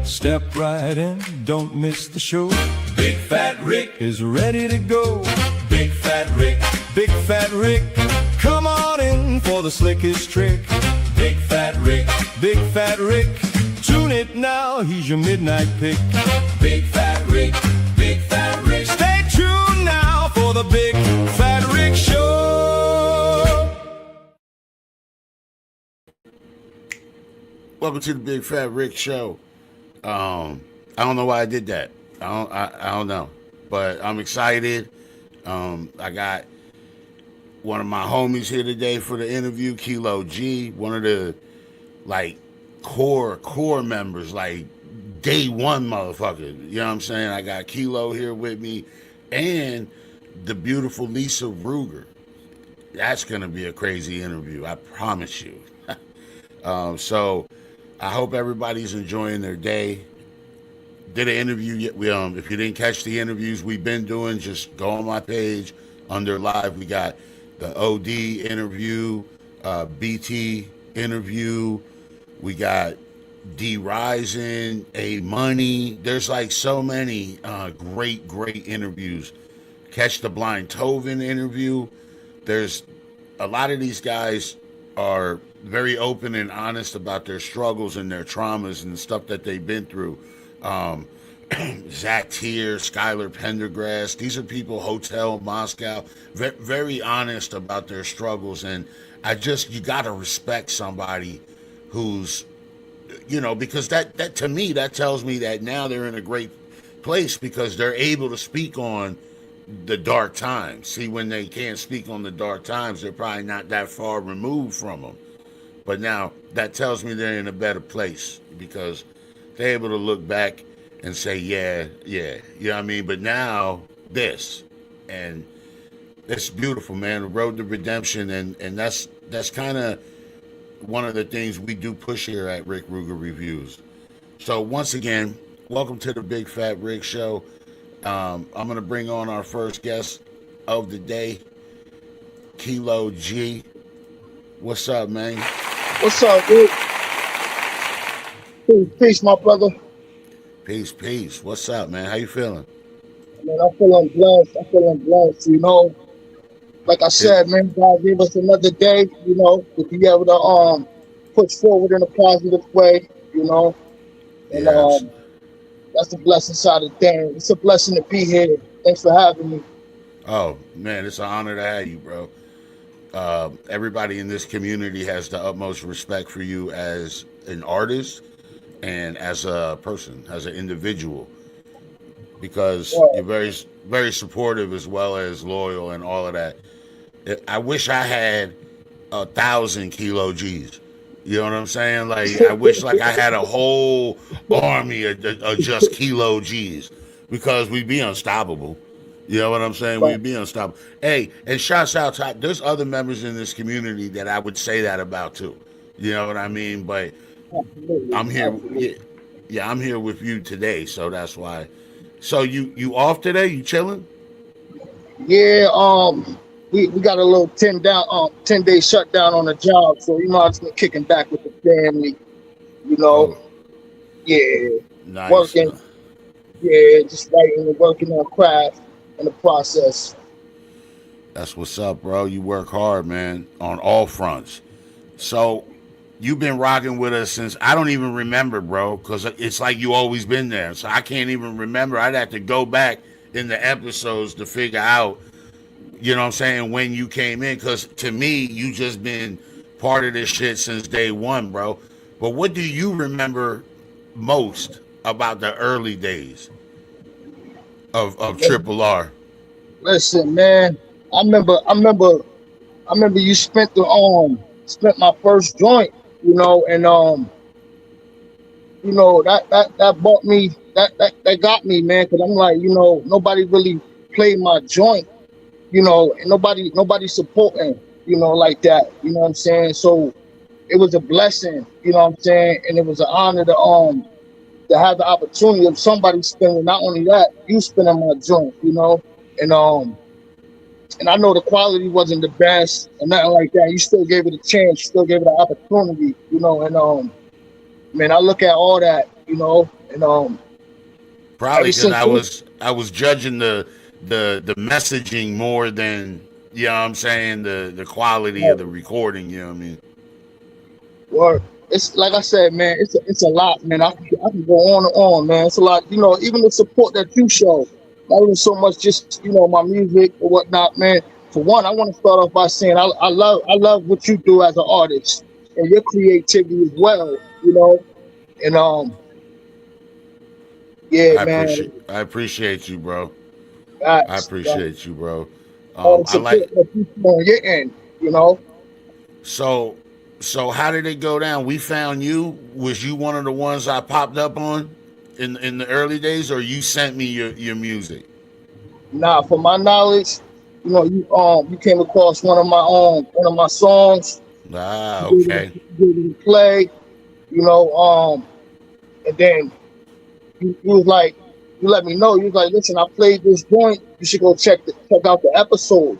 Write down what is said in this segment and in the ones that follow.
Step right in, don't miss the show. Big Fat Rick is ready to go. Big Fat Rick, Big Fat Rick, come on in for the slickest trick. Big Fat Rick, Big Fat Rick, tune it now, he's your midnight pick. Big Fat Rick, Big Fat Rick, stay tuned now for the Big Fat Rick Show. Welcome to the Big Fat Rick Show. I don't know why I did that. I don't know, but I'm excited. I got one of my homies here today for the interview, KELO G, one of the core members, like day one motherfucker. You know what I'm saying? I got KELO here with me and the beautiful Lisa Ruger. That's gonna be a crazy interview, I promise you. So I hope everybody's enjoying their day. Did an interview yet? If you didn't catch the interviews we've been doing, just go on my page under live. We got the OD interview, BT interview. We got D Rising, A Money. There's like so many great interviews. Catch the Blind Tovin interview. There's a lot of these guys are very open and honest about their struggles and their traumas and the stuff that they've been through. Zach Tier, Skylar Pendergrass, these are people, Hotel Moscow, very honest about their struggles. And you got to respect somebody who's, because that to me, that tells me that now they're in a great place because they're able to speak on the dark times. See, when they can't speak on the dark times, they're probably not that far removed from them. But now that tells me they're in a better place because they're able to look back and say, yeah, you know what I mean? But now this, and it's beautiful, man. The road to redemption, and that's kind of one of the things we do push here at Rickrugerreviews. So once again, welcome to the Big Fat Rick Show. I'm going to bring on our first guest of the day, KELO G. What's up, man? What's up, dude? Peace, my brother. Peace. What's up, man? How you feeling? Man, I'm feeling blessed. Like I said, man, God gave us another day, to be able to push forward in a positive way, and Yes. That's the blessing side of things. It's a blessing to be here. Thanks for having me. Oh, man, it's an honor to have you, bro. Everybody in this community has the utmost respect for you as an artist and as a person, as an individual, because you're very, very supportive as well as loyal and all of that. I wish I had 1,000 KELO Gs. You know what I'm saying? Like, I wish I had a whole army of just KELO Gs because we'd be unstoppable. You know what I'm saying? We'd be unstoppable. Hey, and shouts out to, there's other members in this community that I would say that about too. You know what I mean? But I'm here. Yeah, I'm here with you today, so that's why. So you off today? You chilling? Yeah, we got a little 10-day shutdown on the job, so I've just been kicking back with the family. Yeah, Nice. Working. Yeah, just writing and working on craft in the process. That's what's up, bro. You work hard, man, on all fronts. So you've been rocking with us since I don't even remember, bro, because it's like you always been there. So I can't even remember. I'd have to go back in the episodes to figure out, you know what I'm saying, when you came in. Because to me, you just been part of this shit since day one, bro. But what do you remember most about the early days of Triple R? Listen, man, I remember you spent my first joint, and that bought me, that got me, man, because I'm like, nobody really played my joint, and nobody supporting, like that, you know what I'm saying? So it was a blessing, you know what I'm saying? And it was an honor to have the opportunity of somebody spinning, not only that, you spinning my joint, and I know the quality wasn't the best and nothing like that. You still gave it a chance, you still gave it an opportunity, man, I look at all that, you know, and Probably ever because since then, I was judging the messaging more than, you know what I'm saying, the quality of the recording, you know what I mean? or it's like I said, man, it's a lot, man. I can go on and on, man. It's a lot, you know. Even the support that you show, not even so much just my music or whatnot, man. For one, I want to start off by saying I love what you do as an artist and your creativity as well, you know. And yeah, man, I appreciate you, bro. I that's appreciate you, bro. all the I like support that you show on your end, you know. so so how did it go down? We found you. Was you one of the ones I popped up on in the early days, or you sent me your music? Now, from my knowledge, you came across one of my songs. Ah, okay. You gave it a play, you know, and then you was like, you let me know. You was like, listen, I played this joint. You should go check out the episode.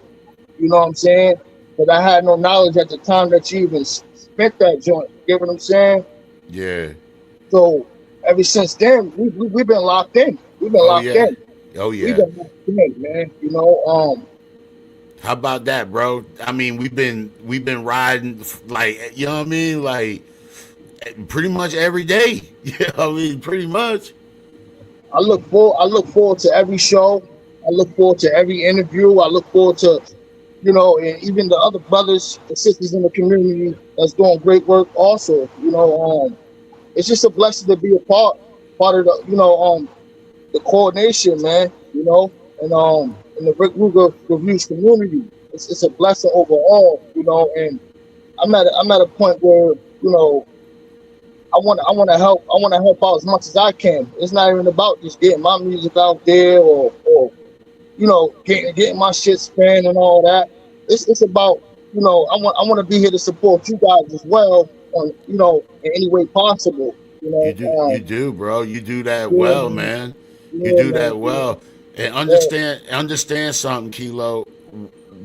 You know what I'm saying? But I had no knowledge at the time that you even spent that joint. You get what I'm saying? Yeah. So ever since then, we've been locked in. We've been Oh locked yeah. in. Oh We've yeah. been locked in, man. You know, How about that, bro? I mean, we've been riding like, you know what I mean, like pretty much every day. Yeah, I mean, pretty much. I look forward to every show. I look forward to every interview. I look forward to, and even the other brothers and sisters in the community that's doing great work also. It's just a blessing to be a part of the coordination, man, and the Rick Ruger Reviews community. It's a blessing overall, and I'm at a point where, I want to help out as much as I can. It's not even about just getting my music out there or getting my shit spin and all that. It's about, I want to be here to support you guys as well on, in any way possible. You do, bro. You do that Yeah, well, man. man. You Yeah, do man. that well. And Yeah. understand something, Kilo.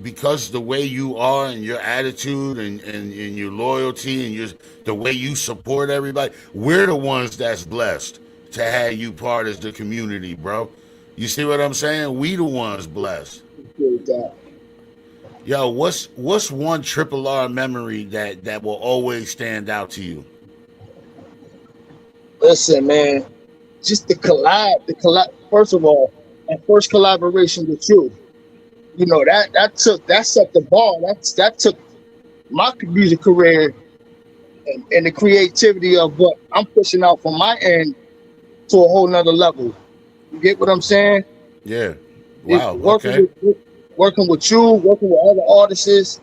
Because the way you are and your attitude and your loyalty and the way you support everybody, we're the ones that's blessed to have you part of the community, bro. You see what I'm saying? We the ones blessed. Appreciate that. Yo, what's one triple R memory that will always stand out to you? Listen, man, just the collab. First of all, that first collaboration with you, that set the bar. That took my music career and the creativity of what I'm pushing out from my end to a whole nother level. You get what I'm saying? Yeah. It, Wow. Okay. working with you, working with other artists,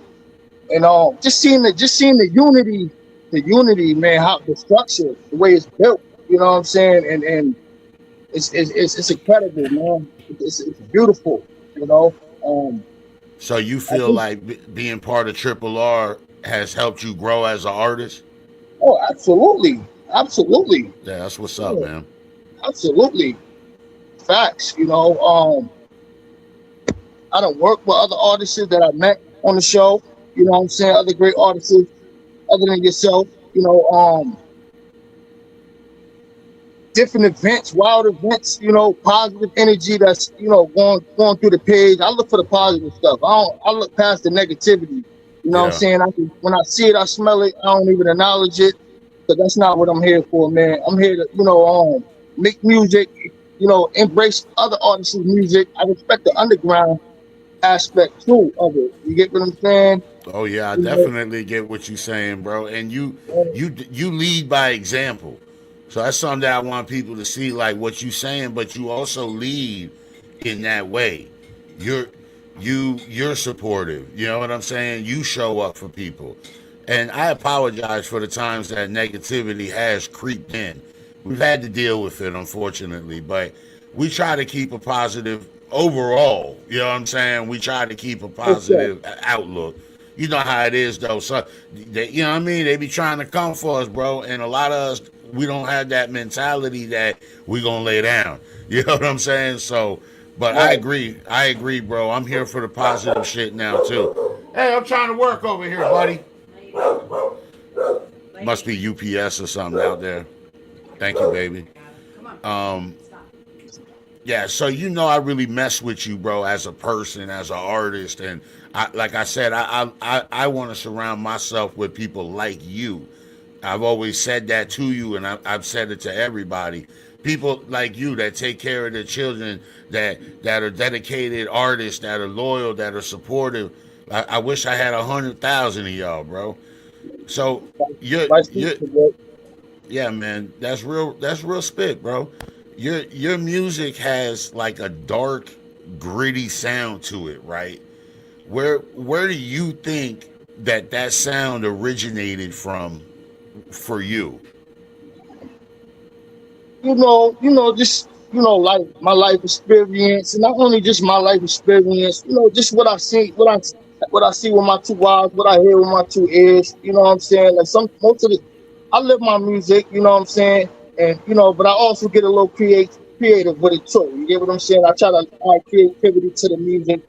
and just seeing the unity, man, how the structure, the way it's built. You know what I'm saying? And it's incredible, man. It's beautiful. You know. So you I feel think, like being part of Triple R has helped you grow as an artist? oh, absolutely, absolutely, Yeah, that's what's up, yeah, man. absolutely. Facts. I don't work with other artists that I met on the show. You know what I'm saying? Other great artists other than yourself. Different events, wild events, positive energy that's, going through the page. I look for the positive stuff. I look past the negativity. You know what I'm Yeah. saying? When I see it, I smell it, I don't even acknowledge it. But that's not what I'm here for, man. I'm here to, make music, embrace other artists' music. I respect the underground aspect too of it. You get what I'm saying? Oh yeah, I You know, definitely get what you're saying, bro. And and you lead by example. So that's something that I want people to see, like what you saying, but you also lead in that way. You're you're supportive. You know what I'm saying? You show up for people. And I apologize for the times that negativity has creeped in. We've had to deal with it, unfortunately, but we try to keep a positive overall. You know what I'm saying? We try to keep a for sure. positive outlook. You know how it is, though. So, you know what I mean? They be trying to come for us, bro. And a lot of us, we don't have that mentality that we gonna lay down. You know what I'm saying? So, but I Right. agree. I agree, bro. I'm here for the positive shit now too. Hey, I'm trying to work over here, buddy. Must be UPS or something out there. Thank you, baby. Yeah, so I really mess with you, bro, as a person, as an artist, and like I said, I want to surround myself with people like you. I've always said that to you, and I've said it to everybody. People like you that take care of their children, that are dedicated artists, that are loyal, that are supportive. I wish I had 100,000 of y'all, bro. So you're yeah, man, that's real. That's real spit, bro. Your music has like a dark, gritty sound to it, right? Where do you think that sound originated from for you? Just like my life experience, and not only just my life experience, just what I see, what I see with my two eyes, what I hear with my two ears. You know what I'm saying? Like most of the, I live my music. You know what I'm saying? And but I also get a little creative with it too. You get what I'm saying? I try to add creativity to the music,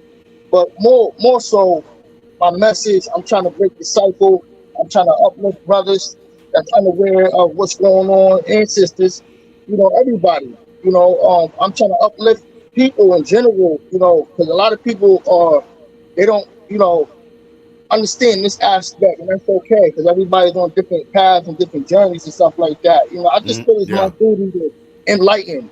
but more so, my message. I'm trying to break the cycle. I'm trying to uplift brothers that's unaware of what's going on, and sisters. Everybody. I'm trying to uplift people in general. Because a lot of people they don't understand this aspect, and that's okay. Because everybody's on different paths and different journeys and stuff like that. I just feel it's my Yeah. duty to enlighten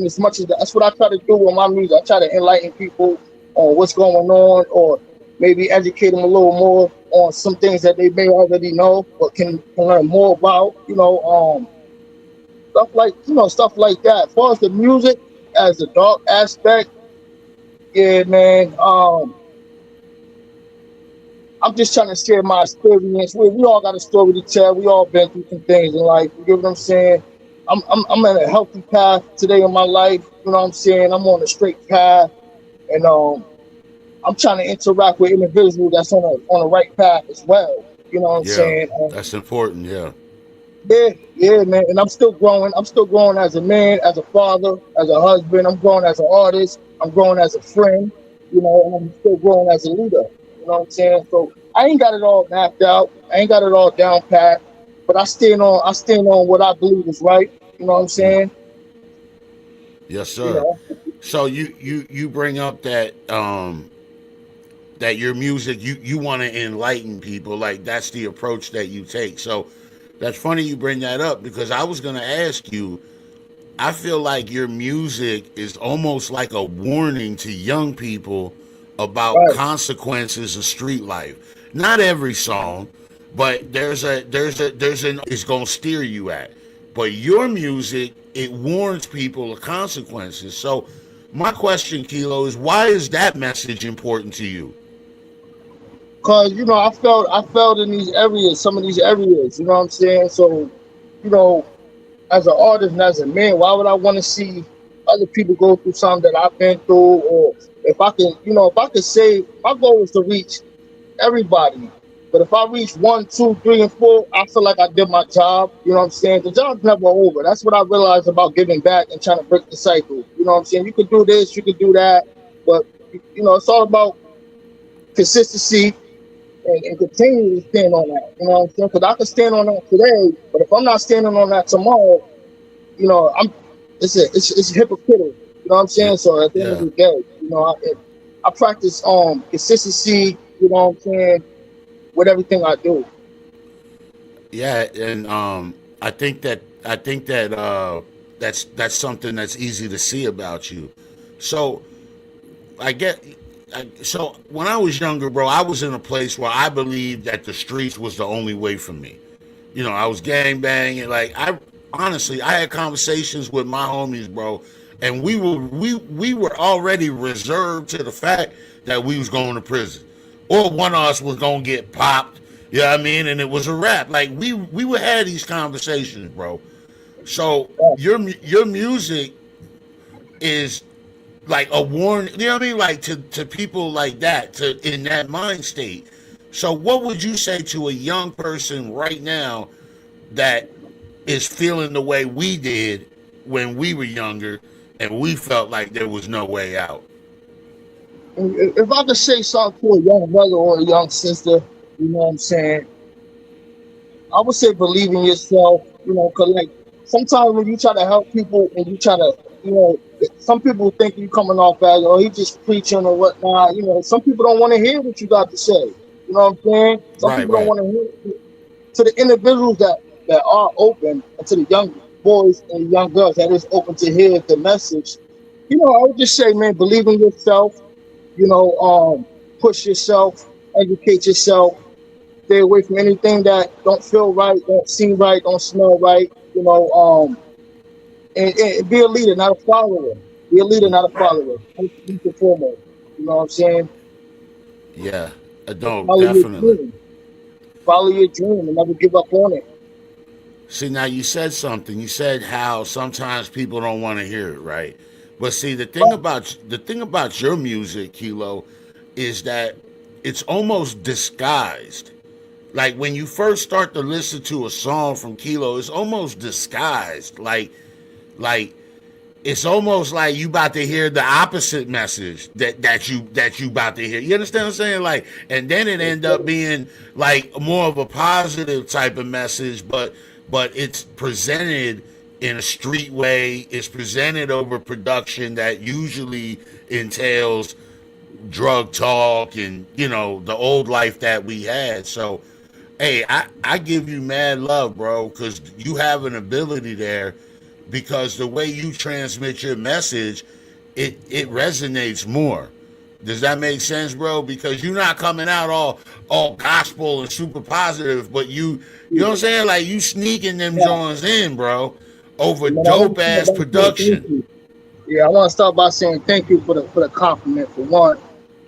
as much as that. That's what I try to do with my music. I try to enlighten people on what's going on, or maybe educate them a little more on some things that they may already know, but can learn more about. Stuff like that. As far as the music, as the dark aspect, yeah, man. I'm just trying to share my experience. We all got a story to tell. We all been through some things in life. You get what I'm saying? I'm in a healthy path today in my life. You know what I'm saying? I'm on a straight path, and I'm trying to interact with individuals that's on the right path as well. You know what I'm Yeah, saying? that's important. Yeah. Yeah, man. And I'm still growing. I'm still growing as a man, as a father, as a husband. I'm growing as an artist. I'm growing as a friend. And I'm still growing as a leader. You know what I'm saying? So I ain't got it all mapped out. I ain't got it all down pat. But I stand on what I believe is right. You know what I'm saying? Yes, You sir. know. So you bring up that your music, you want to enlighten people, like that's the approach that you take. So that's funny you bring that up, because I was going to ask you, I feel like your music is almost like a warning to young people about Right. consequences of street life. Not every song, but there's an it's going to steer you at. But your music, it warns people of consequences. So my question, Kilo, is why is that message important to you? Cause I felt in these areas, some of these areas. You know what I'm saying? So, you know, as an artist and as a man, why would I want to see other people go through something that I've been through? Or if I could save, my goal is to reach everybody. But if I reach 1, 2, 3, and 4, I feel like I did my job. You know what I'm saying? The job's never over. That's what I realized about giving back and trying to break the cycle. You know what I'm saying? You could do this, you could do that, but it's all about consistency and continue to stand on that. You know what I'm saying? Because I can stand on that today, but if I'm not standing on that tomorrow, I'm it's hypocritical. You know what I'm Yeah. saying? So at the end of Yeah. the day, I practice consistency. You know what I'm saying? With everything I do. Yeah, and I think that that's something that's easy to see about you. So I get so when I was younger, bro, I was in a place where I believed that the streets was the only way for me. I was gang banging. Like I honestly, I had conversations with my homies, bro, and we were already reserved to the fact that we was going to prison, or one of us was gonna get popped. You know what I mean? And it was a wrap. Like we would have these conversations, bro. So your music is like a warning. You know what I mean? Like to people like that, to in that mind state. So what would you say to a young person right now that is feeling the way we did when we were younger and we felt like there was no way out? If I could say something to a young brother or a young sister, you know what I'm saying? I would say believe in yourself. Cause like sometimes when you try to help people and you try to, you know, some people think you coming off as, oh, he just preaching or whatnot. You know, some people don't want to hear what you got to say. You know what I'm saying? Some Right, people don't right. want to hear it. To the individuals that are open, and to the young boys and young girls that is open to hear the message. You know, I would just say, man, believe in yourself. You know, push yourself, educate yourself, stay away from anything that don't feel right, don't seem right, don't smell right. You know, and be a leader, not a follower. Be a leader, not a follower. First and foremost. You know what I'm saying? Yeah. No, Follow your definitely. dream. Follow your dream and never give up on it. See, now you said something. You said how sometimes people don't want to hear it, right? But see, Right. the thing about your music, Kilo, is that it's almost disguised. Like when you first start to listen to a song from Kilo, it's almost disguised. Like it's almost like you about to hear the opposite message that you about to hear. You understand what I'm saying? Like, and then it end up being like more of a positive type of message, but it's presented in a street way. It's presented over production that usually entails drug talk and the old life that we had. So hey, I give you mad love, bro, because you have an ability there. Because the way you transmit your message, it resonates more. Does that make sense, bro? Because you're not coming out all gospel and super positive, but you know what I'm saying? Like you sneaking them Yeah. joints in, bro, over Man, I want dope to start ass by saying thank production. you. Yeah, I want to start by saying thank you for the compliment for one.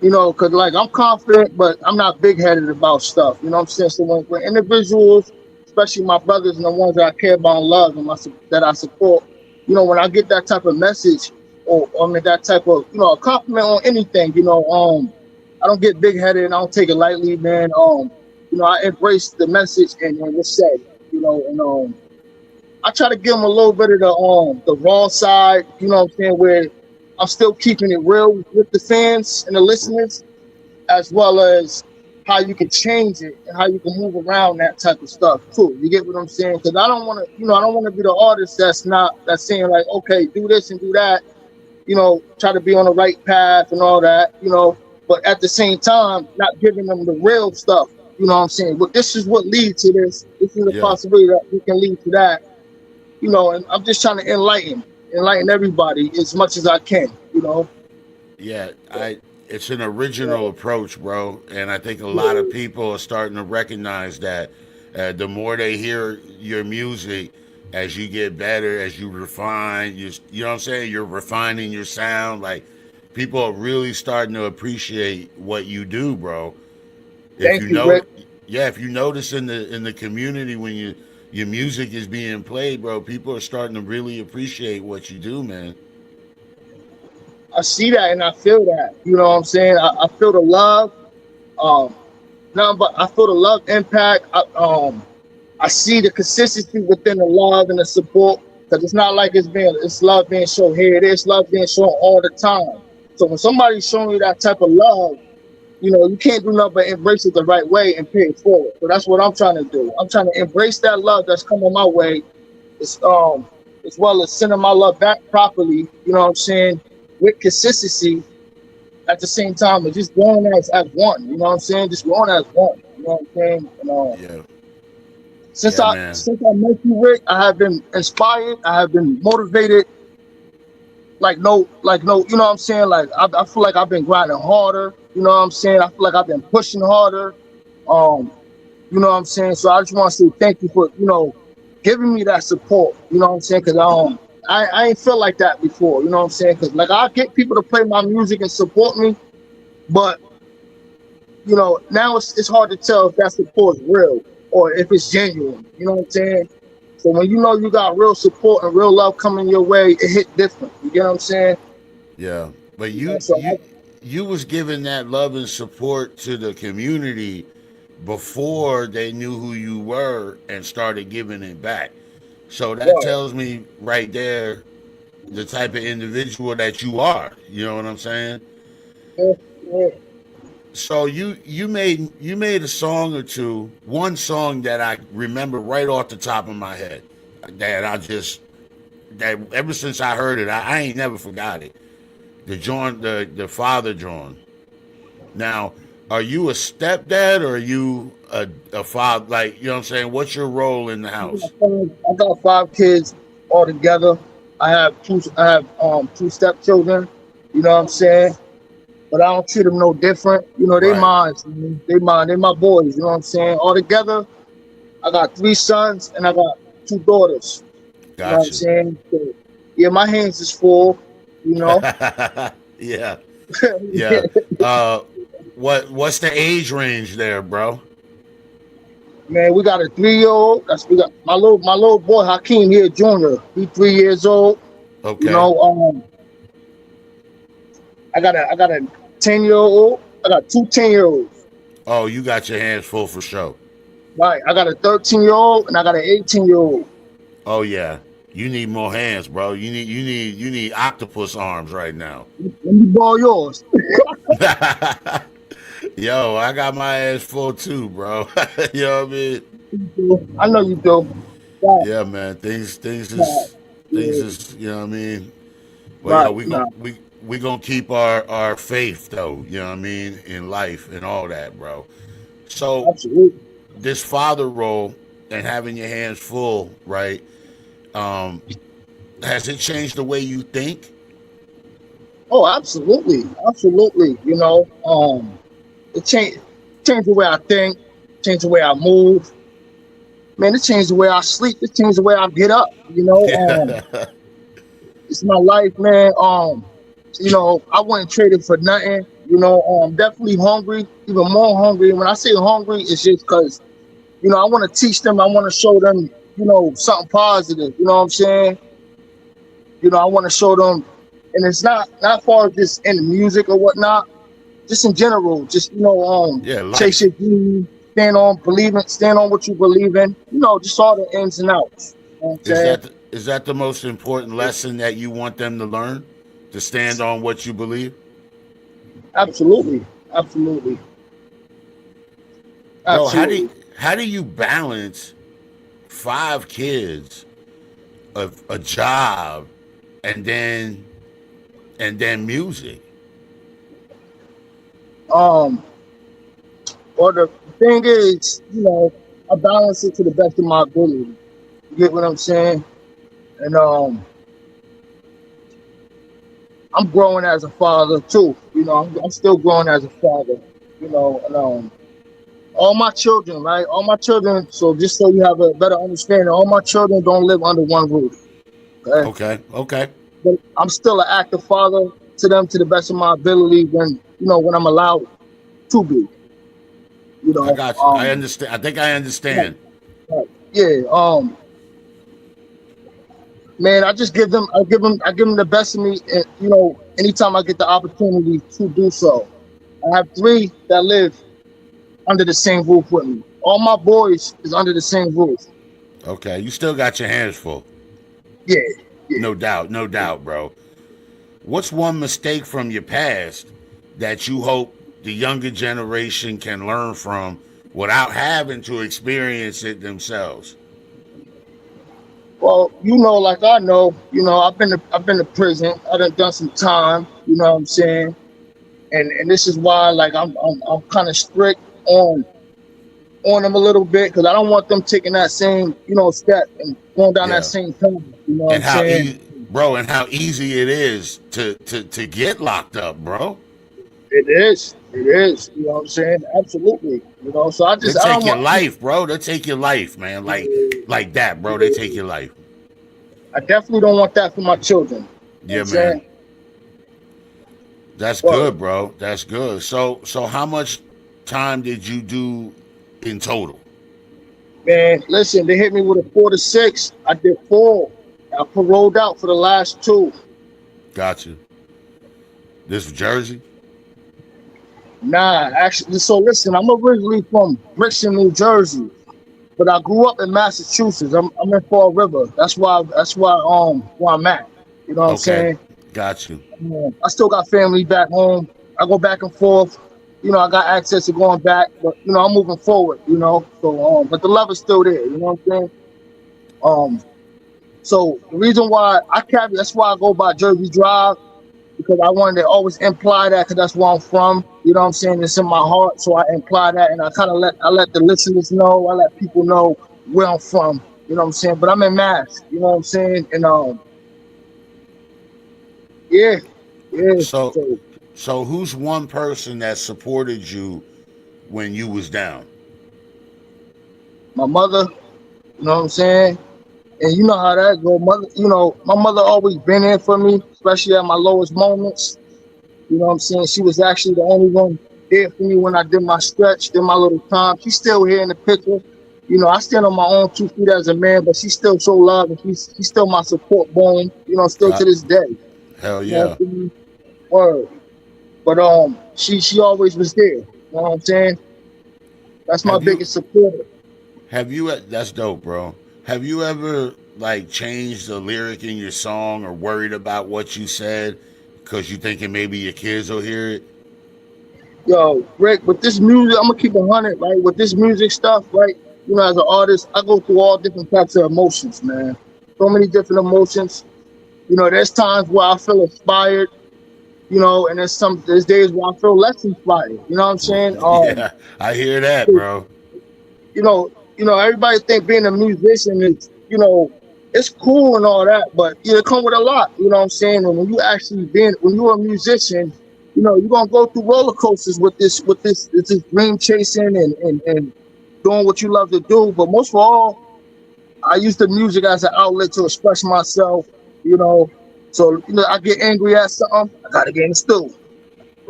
You know, because like I'm confident, but I'm not big headed about stuff. You know what I'm saying? So when individuals, especially my brothers and the ones that I care about and love and that I support, you know, when I get that type of message or I mean that type of a compliment on anything, I don't get big headed and I don't take it lightly, man. I embrace the message and what's said, and I try to give them a little bit of the raw side, you know what I'm saying, where I'm still keeping it real with the fans and the listeners, as well as how you can change it and how you can move around that type of stuff too. You get what I'm saying? Because I don't want to, I don't want to be the artist that's saying like, okay, do this and do that, try to be on the right path and all that, but at the same time, not giving them the real stuff. You know what I'm saying? But this is what leads to this. This is a Yeah. possibility that we can lead to that, and I'm just trying to enlighten everybody as much as I can, Yeah, it's an original approach, bro, and I think a lot of people are starting to recognize that. The more they hear your music, as you get better, as you refine, you know what I'm saying. You're refining your sound. Like people are really starting to appreciate what you do, bro. If Thank you you, know, Rick. yeah, if you notice in the community when your music is being played, bro, people are starting to really appreciate what you do, man. I see that and I feel that. You know what I'm saying? I feel the love. Um, no, but I feel the love impact. I see the consistency within the love and the support because it's not like it's love being shown here. It is love being shown all the time. So when somebody's showing you that type of love, you can't do nothing but embrace it the right way and pay it forward. So that's what I'm trying to do. I'm trying to embrace that love that's coming my way, as, as well as sending my love back properly. You know what I'm saying? With consistency at the same time, and just going as one. You know what I'm saying? Just going as one. You know what I'm saying? And Yeah, since yeah, I man. since I met you, Rick, I have been inspired. I have been motivated. Like no, you know what I'm saying? Like I feel like I've been grinding harder. You know what I'm saying? I feel like I've been pushing harder. Um, you know what I'm saying? So I just want to say thank you for giving me that support. You know what I'm saying? Because I ain't feel like that before. You know what I'm saying? Because like I get people to play my music and support me, but now it's hard to tell if that support is real or if it's genuine. You know what I'm saying? So when you got real support and real love coming your way, it hit different. You get what I'm saying? Yeah, but You know, you so you you was giving that love and support to the community before they knew who you were and started giving it back. So that right, tells me right there the type of individual that you are. You know what I'm saying? yeah, yeah. So you made a song or two. One song that I remember right off the top of my head. that that ever since I heard it, I ain't never forgot it. The father John. Now, are you a stepdad or are you a father? Like, you know what I'm saying? What's your role in the house? I got 5 kids altogether. I have two stepchildren. You know what I'm saying? But I don't treat them no different. You know, they Right. mine. They mine. They my boys. You know what I'm saying? Altogether, I got 3 sons and I got 2 daughters. You know what I'm Gotcha. saying? So, yeah, my hands is full. You know. Yeah. Yeah. Uh, what's the age range there, bro? Man, we got a 3-year old. That's we got my little boy Hakeem here, Junior. He 3 years old. You Okay. know, I got a 10-year old. I got 2 10-year olds. Oh, you got your hands full for sure. Right. I got a 13-year old and I got an 18-year old. Oh yeah. You need more hands, bro. You need octopus arms right now. Let me borrow yours. Yo, I got my ass full too, bro. You know what I mean? I know you do. Right. Yeah, man. Right. Things Yeah. is, you know what I mean? But yo, Right. Nah. we gonna keep our faith though, you know what I mean, in life and all that, bro. So Absolutely. this father role and having your hands full, right? Um, has it changed the way you think? Oh, absolutely. Absolutely. You know, it changed the way I think, changed the way I move. Man, it changed the way I sleep. It changed the way I get up. You know, Yeah. it's my life, man. You know, I wouldn't trade it for nothing. You know, definitely hungry, even more hungry. When I say hungry, it's just because, you know, I want to teach them. I want to show them, you know, something positive. You know what I'm saying? You know, I want to show them, and it's not far as just in the music or whatnot. Just in general, just you know, Yeah, chase life. your dream, stand on what you believe in. You know, just all the ins and outs. You know what I'm saying? Is that the most important lesson that you want them to learn? To stand on what you believe? Absolutely, absolutely, Bro, absolutely. how do you balance 5 kids, a job, and then music? Um, or the thing is, you know, I balance it to the best of my ability. You get what I'm saying? And I'm growing as a father too. You know, I'm still growing as a father. You know, and all my children, right? All my children. So just so you have a better understanding, all my children don't live under one roof. Okay, Okay, okay. but I'm still an active father to them to the best of my ability when I'm allowed to be. You I know, got you. I understand. I think I right, understand. right. Yeah. Man, I give them the best of me, and you know, anytime I get the opportunity to do so. I have 3 that live under the same roof with me. All my boys is under the same roof. Okay, you still got your hands full. Yeah, yeah. No doubt, bro. What's one mistake from your past that you hope the younger generation can learn from without having to experience it themselves? Well, like I know, I've been to prison. I done some time. You know what I'm saying? And this is why, like, I'm kind of strict on them a little bit because I don't want them taking that same, step and going down that Yeah. same path. You know what And I'm saying? and how easy it is to get locked up, bro. It is. It is. You know what I'm saying? Absolutely. So They I take don't your want. life, bro. They take your life, man. Like that, bro. They take your life. I definitely don't want that for my children. You know what Yeah, I'm man. saying? That's Word. good, bro. That's good. So how much time did you do in total? Man, listen, they hit me with a 4 to 6. I did 4. I paroled out for the last 2. Got you. This was Jersey? Nah, actually, so listen, I'm originally from Brixton, New Jersey, but I grew up in Massachusetts. I'm in Fall River. That's why where I'm at. You know what I'm Okay. saying? Got you. I still got family back home. I go back and forth. I got access to going back, but I'm moving forward. So but the love is still there. You know what I'm saying? Um, So the reason why I carry, that's why I go by Jersey Drive, because I wanted to always imply that, because that's where I'm from. You know what I'm saying? It's in my heart, so I imply that, and I kind of let the listeners know, I let people know where I'm from. You know what I'm saying? But I'm in Mass. You know what I'm saying? And yeah, yeah. So, So so who's one person that supported you when you was down? my mother. You know what I'm saying? And you know how that go. Mother, my mother always been there for me, especially at my lowest moments. You know what I'm saying? She was actually the only one there for me when I did my stretch, did my little time. She's still here in the picture. I stand on my own 2 feet as a man, but she still show love, and she's still my support bone. Still Uh, to this day. Hell You know what yeah. I'm saying? Word. But she always was there. You know what I'm saying? That's my Have you biggest supporter. That's dope, bro. Have you ever like changed a lyric in your song or worried about what you said because you thinking maybe your kids will hear it? Yo, Rick, with this music, I'm gonna keep 100, right? With this music stuff, right? As an artist, I go through all different types of emotions, man. So many different emotions. There's times where I feel inspired, and there's days where I feel less inspired. You know what I'm saying? Yeah, I hear that, bro. Everybody think being a musician is, it's cool and all that, but it come with a lot. You know what I'm saying? And when you're a musician, you're gonna go through roller coasters with this dream chasing and doing what you love to do. But most of all, I use the music as an outlet to express myself. You know, so I get angry at something, I gotta get in the stew.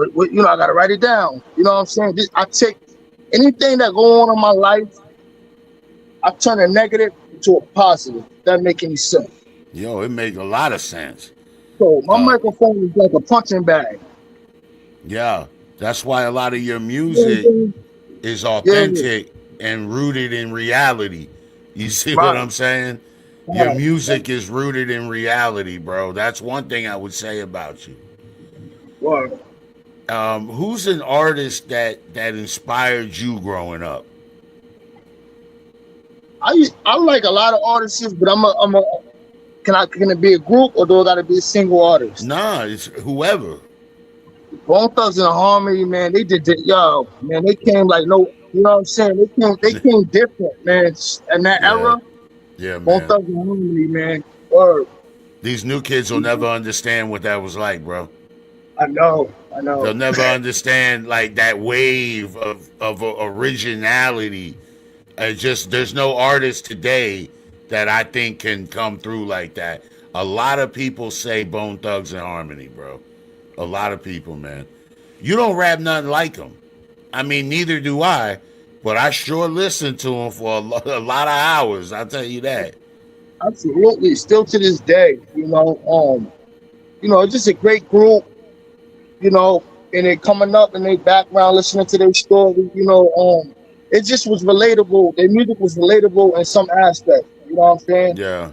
I gotta write it down. You know what I'm saying? I take anything that go on in my life, I turn a negative into a positive. If that make any sense? Yo, it make a lot of sense. So my Uh, microphone is like a punching bag. yeah, that's why a lot of your You know what music I'm saying? is Yeah, authentic and rooted in reality. You see what right, I'm saying? Your right. music is rooted in reality, bro. That's one thing I would say about you. Right. Who's an artist that inspired you growing up? I like a lot of artists, but I'm a can it be a group, or do I gotta be a single artist? Nah, it's whoever. Bone Thugs and Harmony, man, they did it, yo, man, they came like no, you know what I'm saying? They came different, man. In that Yeah, era, yeah, Bone man. Thugs and Harmony, man. Word. These new kids will never understand what that was like, bro. I They'll know. never understand like that wave of originality. Just there's no artist today that I think can come through like that. A lot of people say Bone Thugs and Harmony, bro. A lot of people, man. You don't rap nothing like them. I mean, neither do I, but I sure listen to them for a lot of hours. I'll tell you that. Absolutely. Still to this day, it's just a great group, and they coming up in their background, listening to their story, it just was relatable. Their music was relatable in some aspect. You know what I'm saying? Yeah.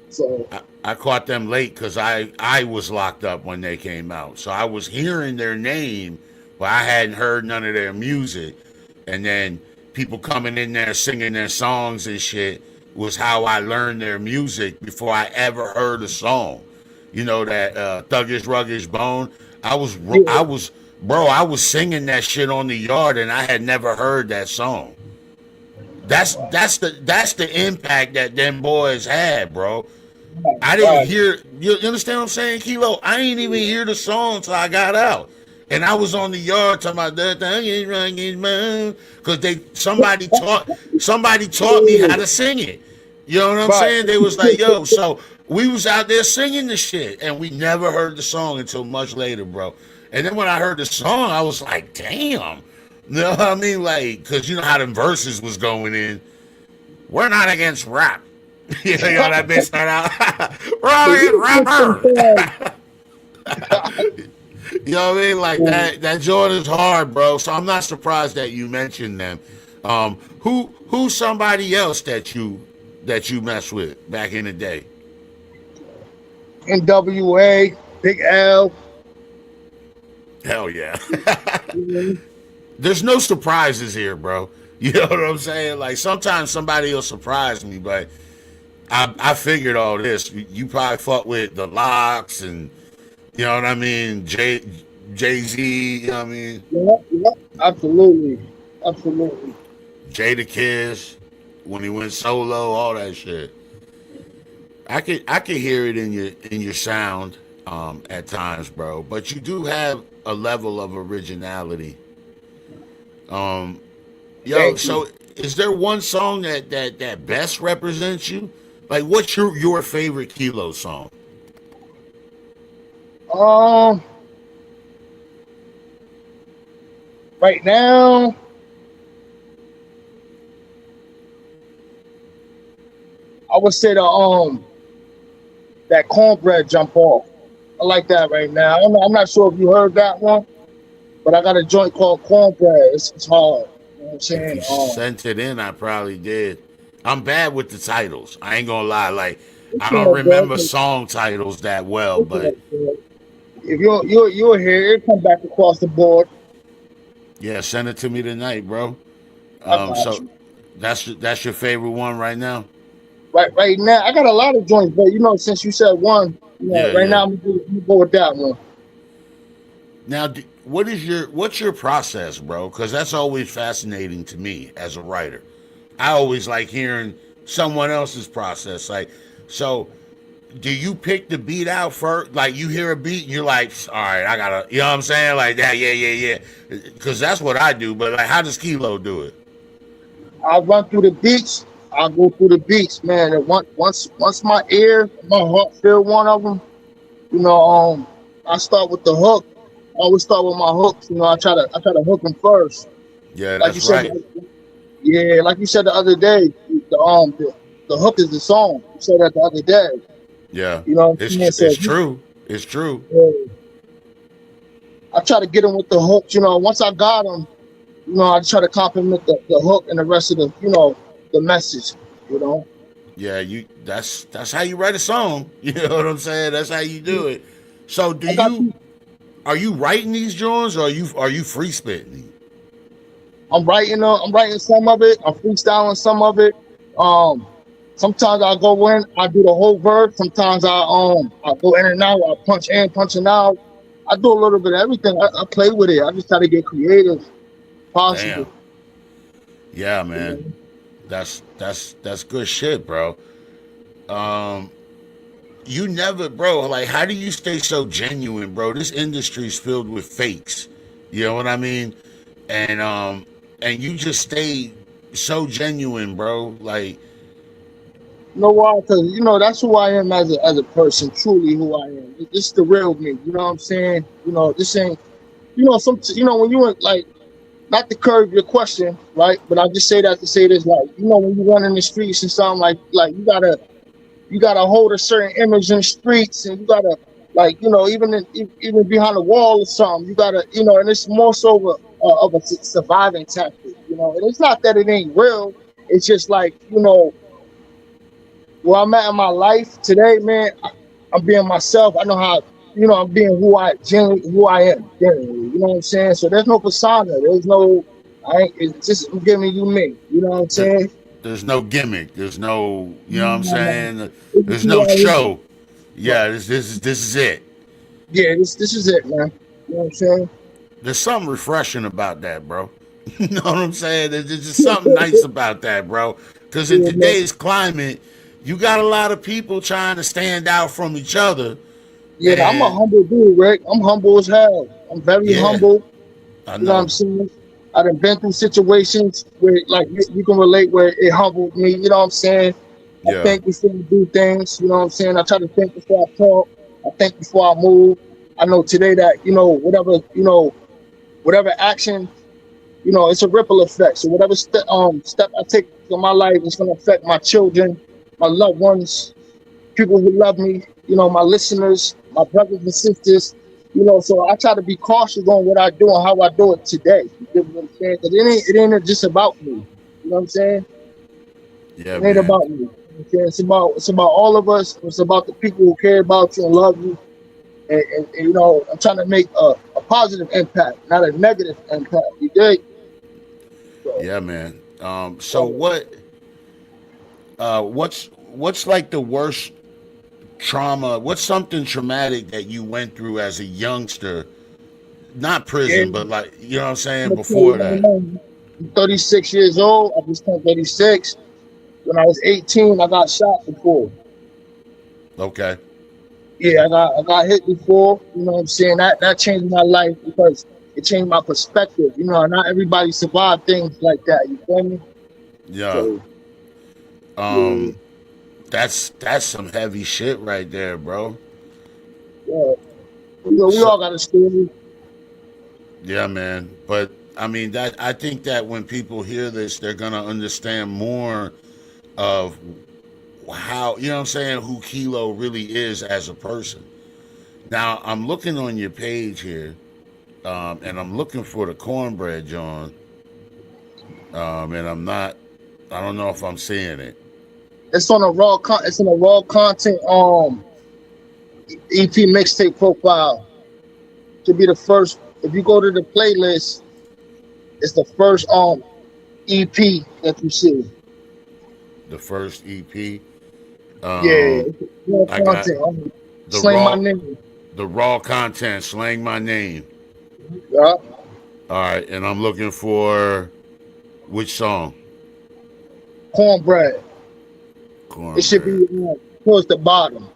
So I caught them late because I was locked up when they came out. So I was hearing their name, but I hadn't heard none of their music. And then people coming in there singing their songs and shit was how I learned their music before I ever heard a song. You know that Thuggish Ruggish Bone. yeah, I was singing that shit on the yard, and I had never heard that song. That's the impact that them boys had, bro. I didn't right. hear. You understand what I'm saying, KELO? I didn't even hear the song until I got out, and I was on the yard talking about that thing because somebody taught me how to sing it. You know what I'm Right. saying? They was like, yo, so we was out there singing the shit, and we never heard the song until much later, bro. And then when I heard the song, I was like, damn. You know what I mean? Like, because you know how them verses was going in. We're not against rap. You know that bitch start out. We're against rapper. You know what I mean? Like that Jordan's hard, bro. So I'm not surprised that you mentioned them. Who's somebody else that you mess with back in the day? NWA, Big L. Hell yeah. You There's no surprises here, bro. You know what I'm saying? Like sometimes somebody will surprise me, but I figured all this. You probably fuck with the Locks and you know what I mean, Jay-Z, you know what I mean? Yeah, yeah, absolutely, absolutely. Jada Kiss when he went solo, all that shit. I could hear it in your sound at times, bro. But you do have a level of originality. Um, yo, Thank you. so is there one song that best represents you? Like, what's your favorite Kilo song? Um, right now, I would say the that cornbread jump off. I like that right now. I'm not sure if you heard that one, but I got a joint called cornbread. It's hard. You know what I'm If saying? you sent it in, I probably did. I'm bad with the titles. I ain't gonna lie. Like, It's I don't all remember good. song titles that well, It's but all good. If you're here, it come back across the board. yeah, send it to me tonight, bro. I got So you. that's your favorite one right now. Right now, I got a lot of joints, but since you said one, Yeah, right yeah. now I'm gonna go with that one. Now, what's your process, bro? Because that's always fascinating to me as a writer. I always like hearing someone else's process. Like, so do you pick the beat out first? Like, you hear a beat and you're like, all right, I gotta, you know what I'm saying? Like that, yeah. Because that's what I do. But like, how does Kilo do it? I'll run through the beats. I'll go through the beats, man. And once my ear, my heart feel one of them, you know, I start with the hook. I always start with my hooks. I try to hook them first. Yeah, Like you that's said, right. yeah, like you said the other day, the hook is the song. You said that the other day. Yeah, You know what I'm saying? it's So true. It's true. I try to get them with the hooks. Once I got them, I try to compliment the hook and the rest of the message. You know, Yeah, you. That's how you write a song. You know what I'm saying? That's how you do it. So, I got you. are you writing these drawings or are you free spitting? I'm writing some of it. I'm freestyling some of it. Um, Sometimes I go in, I do the whole verse. Sometimes I go in and out. I punch in, punching out. I do a little bit of everything. I play with it. I just try to get creative, possible. Damn. Yeah, You man. know? That's good shit, bro. Um, you never, bro. Like, how do you stay so genuine, bro? This industry is filled with fakes. You know what I mean? And you just stay so genuine, bro. Like, You know why? Because that's who I am as a person. Truly, who I am. This is the real me. You know what I'm saying? This ain't. When you were like, not to curve your question, right? But I just say that to say this, like, when you run in the streets and something like you gotta hold a certain image in the streets, and you gotta, like, even behind the wall or something, you gotta, and it's more so of a surviving tactic, and it's not that it ain't real. It's just like, where I'm at in my life today, man. I'm being myself. I know how, I'm being who I am genuinely. You know what I'm saying? So there's no persona. There's no, I ain't. It's just I'm giving you me. You know what I'm th- saying? there's no gimmick. There's no, you know what I'm No, saying? it's just There's who no I am. show. Right. Yeah, this is it. Yeah, this is it, man. You know what I'm saying? There's something refreshing about that, bro. You know what I'm saying? There's just something nice about that, bro. Because in Yeah, man. today's climate, you got a lot of people trying to stand out from each other. Yeah, I'm a And humble dude, Rick. I'm humble as hell. I'm very yeah, humble. I You know what know. I'm saying? I done been through situations where, like, you can relate, where it humbled me. You know what I'm saying? I Yeah, think before I do things. You know what I'm saying? I try to think before I talk. I think before I move. I know today that, whatever action, it's a ripple effect. So whatever step I take in my life is going to affect my children, my loved ones, people who love me, my listeners, my brothers and sisters. So I try to be cautious on what I do and how I do it today. You get what I'm saying? Because it ain't just about me. You know what I'm saying? yeah, It ain't man. about me. You know what I'm saying? It's about all of us. It's about the people who care about you and love you. And I'm trying to make a positive impact, not a negative impact. You dig? So, Yeah, man. So what's what's like the worst trauma? What's something traumatic that you went through as a youngster? Not prison, Yeah. but like, you know what I'm saying, I'm before that. I'm 36 years old. I just turned 36. When I was 18, I got shot before. Okay. Yeah, I got hit before. You know what I'm saying? That changed my life because it changed my perspective. You know, not everybody survived things like that. You feel me? Yeah. So yeah, That's some heavy shit right there, bro. yeah. You know, we So all got a story. yeah, man. But I mean that I think that when people hear this, they're gonna understand more of how, you know what I'm saying, who KELO really is as a person. Now I'm looking on your page here, and I'm looking for the cornbread, John. And I don't know if I'm seeing it. It's on a it's in a raw content EP mixtape profile. To be the first, if you go to the playlist, it's the first EP that you see. The first EP. Yeah, Um, it's raw I got content. the Slang my raw name. the raw content, slang my name. Yeah. All right, and I'm looking for which song? Cornbread. It should Cornbread. be towards the bottom.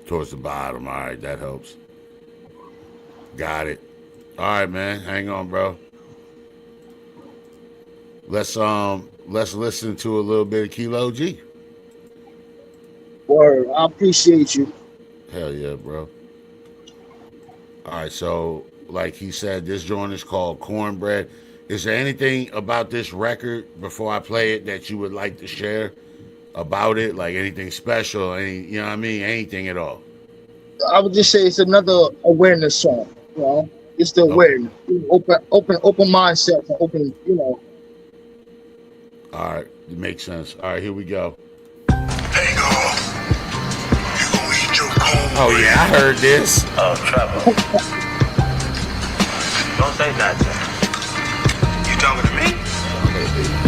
Towards the bottom. All right, that helps. Got it. All right, man. Hang on, bro. Let's listen to a little bit of KELO G. Word. I appreciate you. Hell yeah, bro. All right, so like he said, this joint is called Cornbread. Is there anything about this record before I play it that you would like to share about it? Like anything special, you know what I mean? Anything at all? I would just say it's another awareness song. You know, it's the awareness, open mindset, and open. You know. All right, it makes sense. All right, here we go. Hey, girl, you gonna eat your cornbread? Oh yeah, I heard this. Oh, Trevor. Don't say nothing. You talking to me?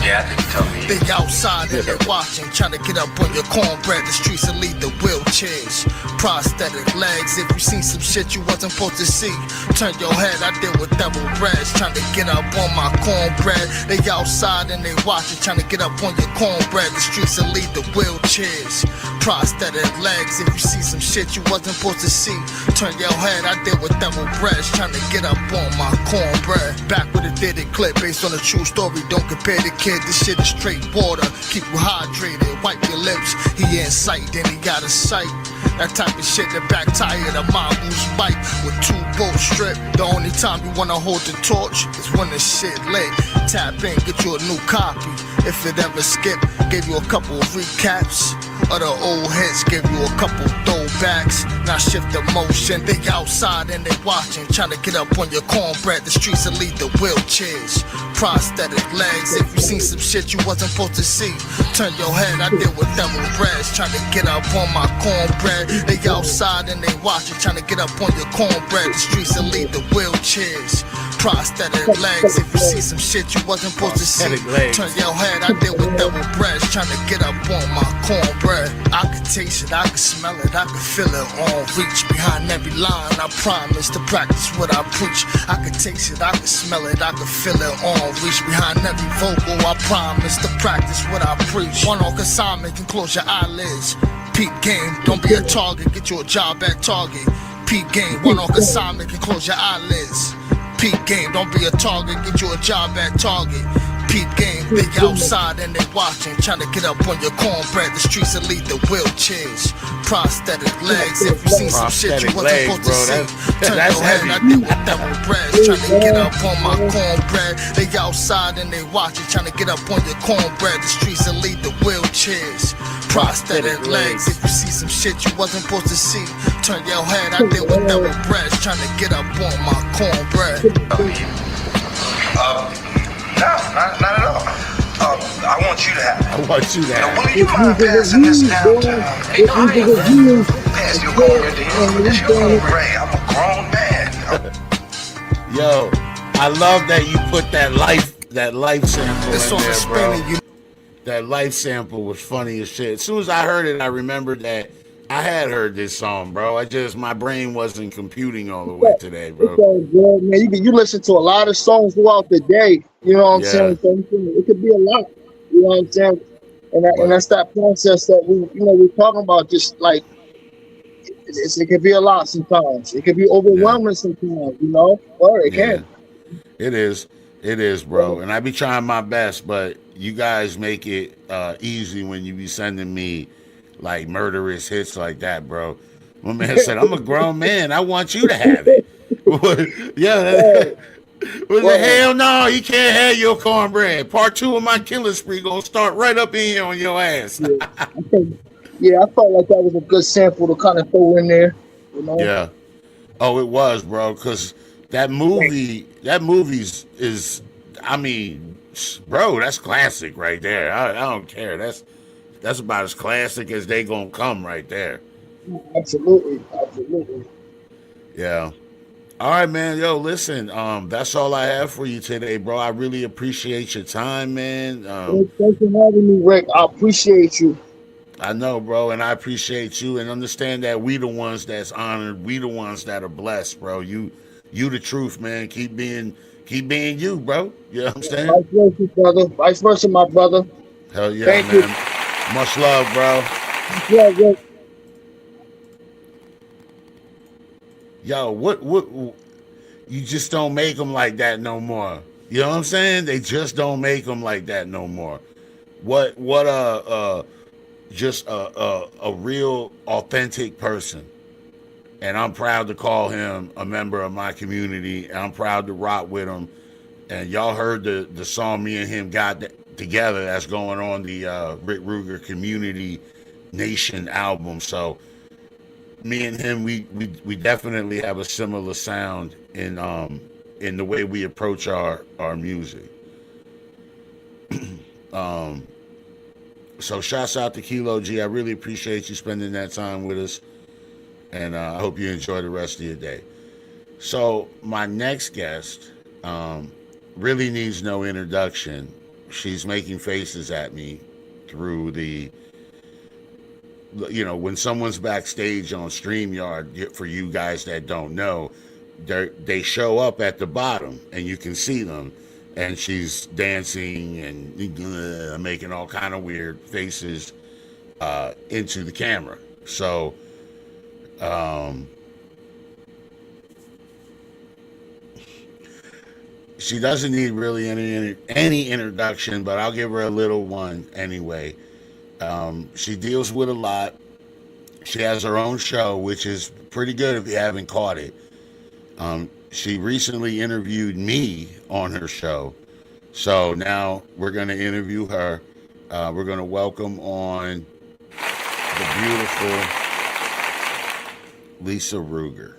Yeah, I think you told me. They outside and they watching, trying to get up on your cornbread. The streets will lead the wheelchairs. Prosthetic legs, if you seen some shit you wasn't supposed to see. Turn your head, I deal with double breads. Trying to get up on my cornbread. They outside and they watching, trying to get up on your cornbread. The streets will lead the wheelchairs. Prosthetic legs, if you see some shit you wasn't supposed to see. Turn your head, I deal with double breads. Trying to get up on my cornbread. Back with a dated clip based on a true story. Don't compare the kid, this shit is straight water. Keep you hydrated, wipe your lips. He in sight, then he got a sight. That type of shit, the back tire, the mongoose bite with 2 bolts stripped. The only time you wanna hold the torch is when the shit lit. Tap in, get you a new copy. If it ever skipped, gave you a couple of recaps. Other old hits, give you a couple throwbacks. Now shift the motion, they outside and they watching, trying to get up on your cornbread. The streets will lead the wheelchairs. Prosthetic legs, if you seen some shit you wasn't supposed to see. Turn your head, I deal with double breads, trying to get up on my cornbread. They outside and they watching, trying to get up on your cornbread. The streets will lead the wheelchairs. Prosthetic legs, if you see some shit you wasn't supposed to see. Turn your head, I deal with double breads, trying to get up on my cornbread. I can taste it, I can smell it, I can feel it on reach. Behind every line, I promise to practice what I preach. I can taste it, I can smell it, I can feel it on reach. Behind every vocal, I promise to practice what I preach. One on consignment, can close your eyelids. Peep game, don't be a target, get you a job at Target. Peep game, one on consignment, can close your eyelids. Peep game, don't be a target, get you a job at Target. Peep game, they outside and they watching, trying to get up on your cornbread. The streets will lead the wheelchairs. Prosthetic legs, if you seen some shit you wasn't supposed to see. Turn your head, I deal with double breads, trying to get up on my cornbread. They outside and they watching, trying to get up on your cornbread. The streets will lead the wheelchairs. Prosthetic legs, if you see some shit you wasn't supposed to see. Turn your head, I deal with double breads, trying to get up on my cornbread. No, not at all. I want you to have it. I want you to Now, have will you mind passing this down to Hey, no, I ain't. pass your cornbread to him? It's your cornbread. I'm a grown man. Yo, I love that you put that life sample This in song there, is bro. spinning, you that life sample was funny as shit. As soon as I heard it, I remembered that I had heard this song, bro. My brain wasn't computing all the way today, It's bro. all good, man. You listen to a lot of songs throughout the day. You know what I'm Yeah, saying? So it could be a lot. You know what I'm saying? And but that's that process that we're talking about. Just like it could be a lot sometimes. It could be yeah, overwhelming sometimes. You know, or it yeah. can. It is. It is, bro. And I be trying my best, but you guys make it easy when you be sending me like murderous hits like that, bro. My man said, I'm a grown man. I want you to have it. Yeah. Word, What the word. hell no, you can't have your cornbread. Part 2 of my killing spree gonna start right up in here on your ass. Yeah, I think. Yeah, I felt like that was a good sample to kind of throw in there. You know. Yeah. Oh, it was, bro, because that movie's is, I mean, bro, that's classic right there. I don't care. That's about as classic as they gonna come right there. Absolutely, absolutely. Yeah. All right, man. Yo, listen. That's all I have for you today, bro. I really appreciate your time, man. Thanks for having me, Rick. I appreciate you. I know, bro, and I appreciate you, and understand that we the ones that's honored. We the ones that are blessed, bro. You the truth, man. Keep being you, bro. You know what I'm saying? Vice versa, brother. Vice versa, my brother. Hell yeah, Thank you. man. Much love, bro. Yeah, Rick. Yo, what? You just don't make them like that no more. You know what I'm saying? They just don't make them like that no more. What just a real authentic person, and I'm proud to call him a member of my community, and I'm proud to rock with him. And y'all heard the song me and him got together that's going on the Rick Ruger Community Nation album. So me and him, we definitely have a similar sound in the way we approach our music. So shouts out to KELO G. I really appreciate you spending that time with us, and I hope you enjoy the rest of your day. So my next guest really needs no introduction. She's making faces at me through the, when someone's backstage on StreamYard, for you guys that don't know, they show up at the bottom and you can see them. And she's dancing and making all kind of weird faces into the camera. So she doesn't need really any introduction, but I'll give her a little one anyway. She deals with a lot. She has her own show, which is pretty good if you haven't caught it. She recently interviewed me on her show. So now we're going to interview her. We're going to welcome on the beautiful Lisa Ruger.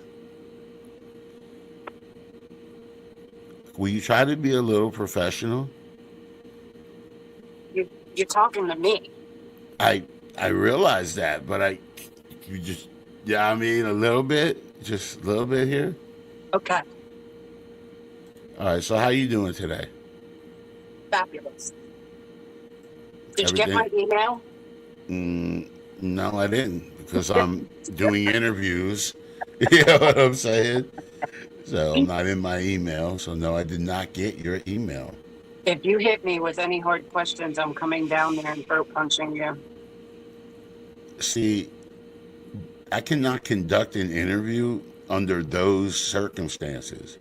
Will you try to be a little professional? You're talking to me. I realize that, but you just, I mean, a little bit, just a little bit here. Okay. All right, so how you doing today? Fabulous. Did you get my email? No, I didn't, because I'm doing interviews. You know what I'm saying? So I'm not in my email. So no, I did not get your email. If you hit me with any hard questions, I'm coming down there and throat punching you. See, I cannot conduct an interview under those circumstances.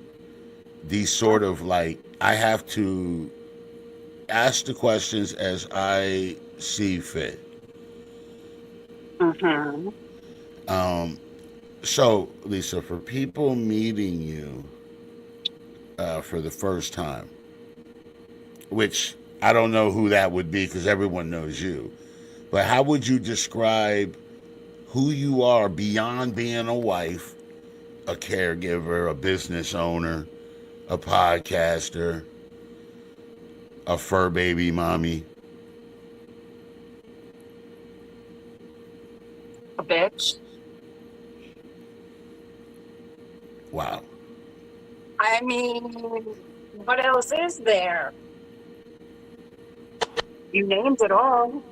These sort of like, I have to ask the questions as I see fit. Mm-hmm. So, Lisa, for people meeting you for the first time, which I don't know who that would be because everyone knows you, but how would you describe who you are beyond being a wife, a caregiver, a business owner, a podcaster, a fur baby mommy? A bitch. Wow. I mean, what else is there? You named it all.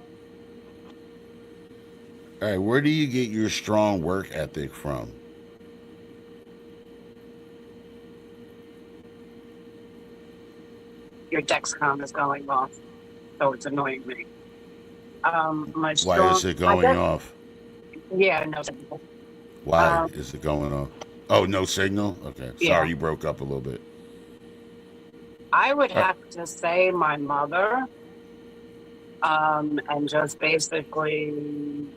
All right, where do you get your strong work ethic from? Your Dexcom is going off, so it's annoying me. My Why is strong, it I going guess, off? yeah, no, Why um, is it going off? Oh, no signal? Okay. yeah, Sorry you broke up a little bit. I would All right. have to say my mother, and just basically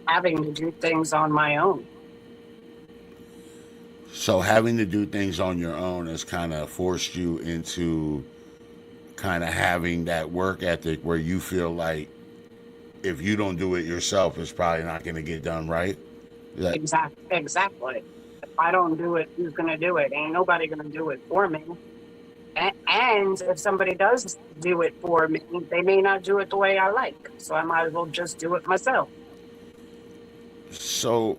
having to do things on my own. So having to do things on your own has kind of forced you into kind of having that work ethic where you feel like if you don't do it yourself, it's probably not going to get done right. That Exactly. If I don't do it, who's gonna do it? Ain't nobody gonna do it for me. And if somebody does do it for me, they may not do it the way I like. So I might as well just do it myself. so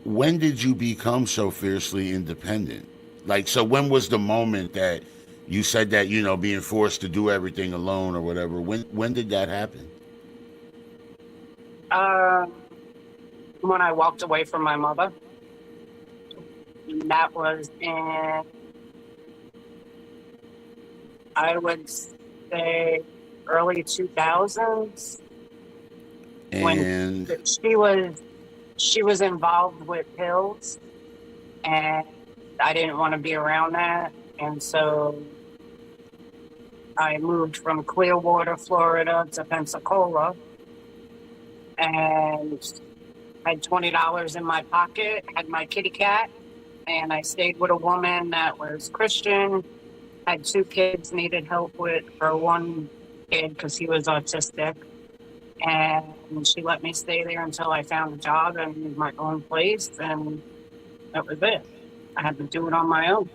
when did you become so fiercely independent? Like, so when was the moment that you said that, being forced to do everything alone or whatever? When did that happen? Uh, when I walked away from my mother, that was in, I would say, early 2000s, when And she was she was involved with pills, and I didn't want to be around that, and so I moved from Clearwater, Florida to Pensacola, and had $20 in my pocket, had my kitty cat, and I stayed with a woman that was Christian, had 2 kids, needed help with her one kid because he was autistic. And she let me stay there until I found a job and my own place, and that was it. I had to do it on my own.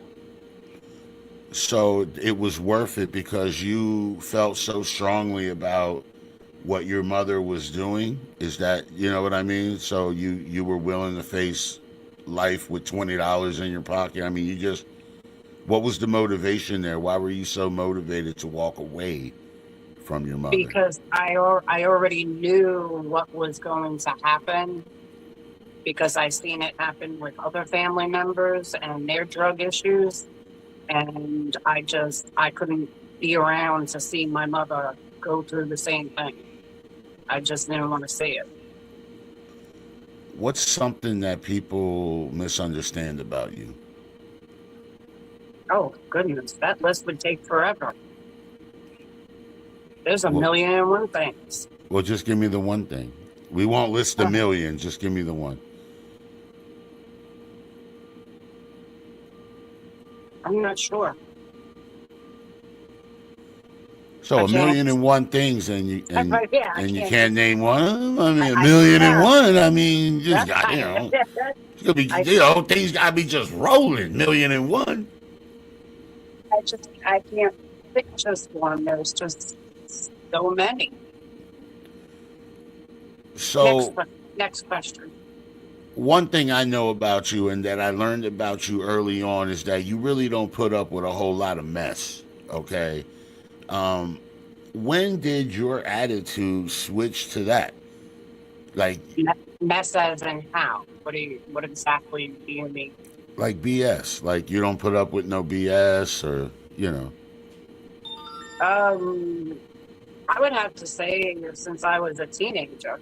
so it was worth it because you felt so strongly about what your mother was doing. Is that, you know what I mean? So you were willing to face life with $20 in your pocket. I mean, what was the motivation there? Why were you so motivated to walk away from your mother? Because I already knew what was going to happen because I seen it happen with other family members and their drug issues, and I couldn't be around to see my mother go through the same thing. I just didn't want to see it. What's something that people misunderstand about you? Oh goodness, that list would take forever. There's a Well, million and one things. well, just give me the one thing. We won't list a million. Just give me the one. I'm not sure. So I a can't. million and one things, and you Yeah, I and you can't. can't name one of them. I mean, a I million and yeah. one. I mean, just That's got it's gonna be I things gotta be just rolling. Million and one. I can't pick just one. There's just so many. So Next question. one thing I know about you and that I learned about you early on is that you really don't put up with a whole lot of mess. Okay. Um, when did your attitude switch to that? Like Mess as in how? What exactly do you mean? like BS. Like you don't put up with no BS or Um, I would have to say since I was a teenager,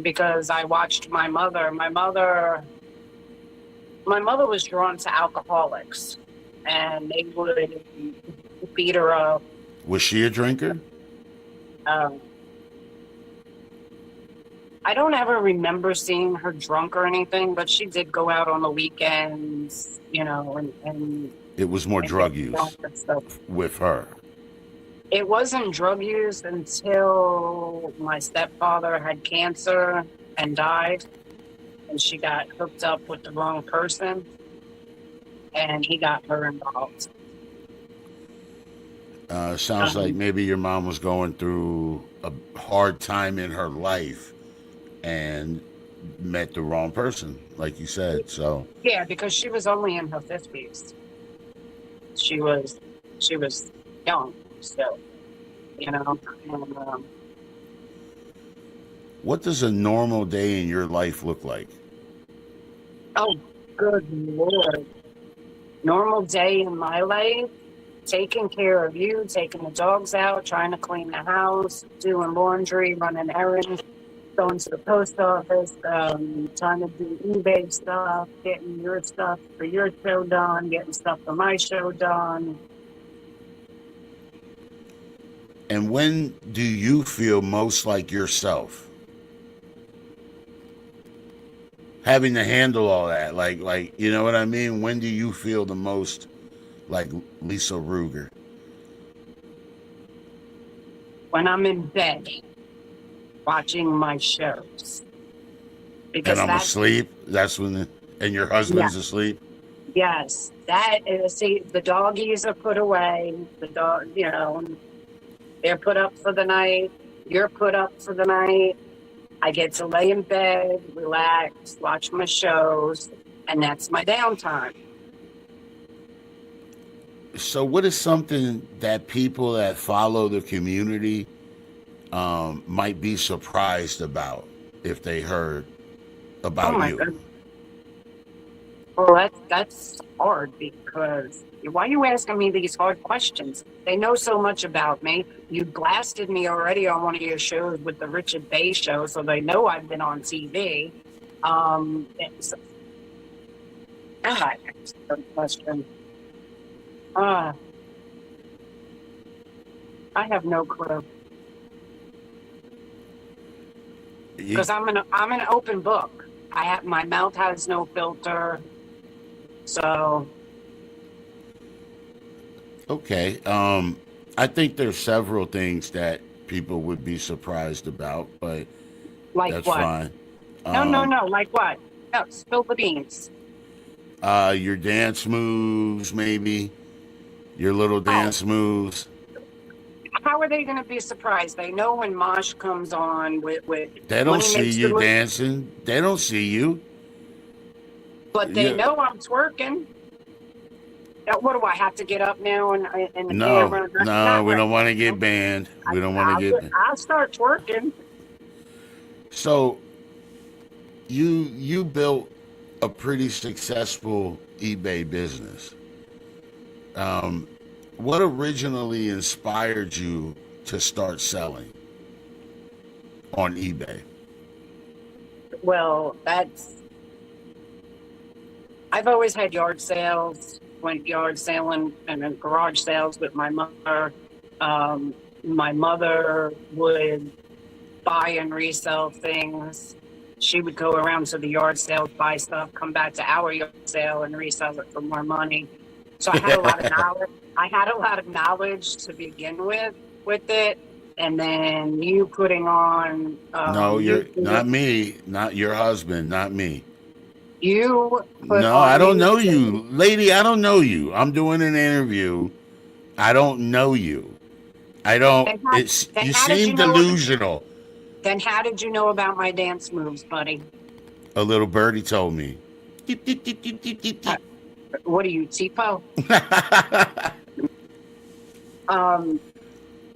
because I watched my mother. My mother was drawn to alcoholics, and they would beat her up. Was she a drinker? Um, I don't ever remember seeing her drunk or anything, but she did go out on the weekends, and It was more drug get use drunk and stuff. with her. It wasn't drug use until my stepfather had cancer and died, and she got hooked up with the wrong person, and he got her involved. Sounds like maybe your mom was going through a hard time in her life and met the wrong person, like you said. So Yeah, because she was only in her 50s. She was young. still, you know. And, What does a normal day in your life look like? oh, good Lord. Normal day in my life, taking care of you, taking the dogs out, trying to clean the house, doing laundry, running errands, going to the post office, trying to do eBay stuff, getting your stuff for your show done, getting stuff for my show done. And when do you feel most like yourself? Having to handle all that, like you know what I mean? When do you feel the most like Lisa Ruger? When I'm in bed watching my shows. Because And I'm asleep. That's when, and your husband's asleep. Yes, that is. See, the doggies are put away. The dog, you know, they're put up for the night. You're put up for the night. I get to lay in bed, relax, watch my shows, and that's my downtime. So, what is something that people that follow the community might be surprised about if they heard about Oh my you? goodness. Well, that's hard because why are you asking me these hard questions? They know so much about me. You blasted me already on one of your shows with the Richard Bay show, so they know I've been on TV. It's, that's a good question. I have no clue because I'm an open book. My mouth has no filter. So, Okay. I think there's several things that people would be surprised about, but like that's what? fine. No. Like what? No, spill the beans. Your dance moves, maybe your little dance moves. How are they going to be surprised? They know when Mosh comes on with They when don't he see makes you the- dancing. They don't see you. but they Yeah. know I'm twerking. What do I have to get up now and the No, camera? no, we don't want to get banned. We don't want to get. I'll start twerking. So, you built a pretty successful eBay business. What originally inspired you to start selling on eBay? Well, I've always had yard sales, went yard selling and then garage sales with my mother. My mother would buy and resell things. She would go around to the yard sales, buy stuff, come back to our yard sale and resell it for more money. So I had a lot of knowledge. I had a lot of knowledge to begin with it. And then you putting on No, you're not me, not your husband, not me. You put No, on I don't know music. you, lady. I don't know you. I'm doing an interview. I don't know you. I don't. Then how- It's then you how did seem you know- delusional. Then how did you know about my dance moves, buddy? A little birdie told me. Deep, deep, deep, deep, deep, deep, deep. What are you, Tipo?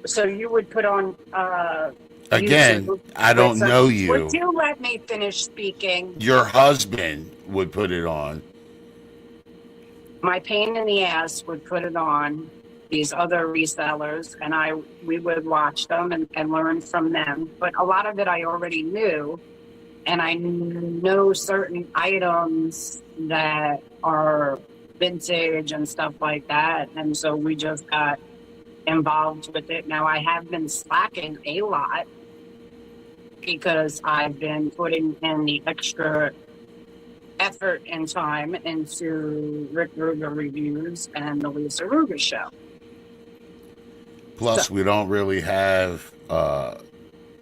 So you would put on Again, music I don't with some- know you. Would you let me finish speaking? Your husband would put it on. My pain in the ass would put it on, these other resellers, and we would watch them and learn from them. But a lot of it I already knew, and I know certain items that are vintage and stuff like that, and so we just got involved with it. Now I have been slacking a lot because I've been putting in the extra effort and time into Rickrugerreviews and the Lisa Ruger show. Plus, we don't really have.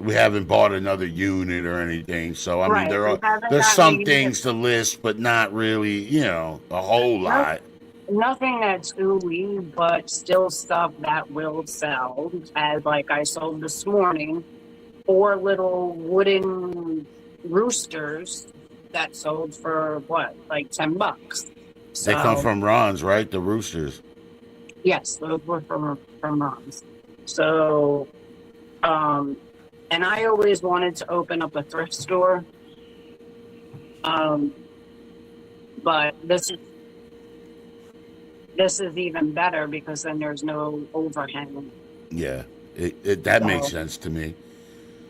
We haven't bought another unit or anything, so I mean, Right, we haven't there's gotten some a things to list, but not really, a whole lot. Nothing that's ooey, but still stuff that will sell. As like I sold this morning, 4 little wooden roosters that sold for what, like $10. They come from Ron's, right? The roosters. Yes, those were from Ron's. So, and I always wanted to open up a thrift store. Um, but this is even better because then there's no overhang. Yeah, that makes So, sense to me.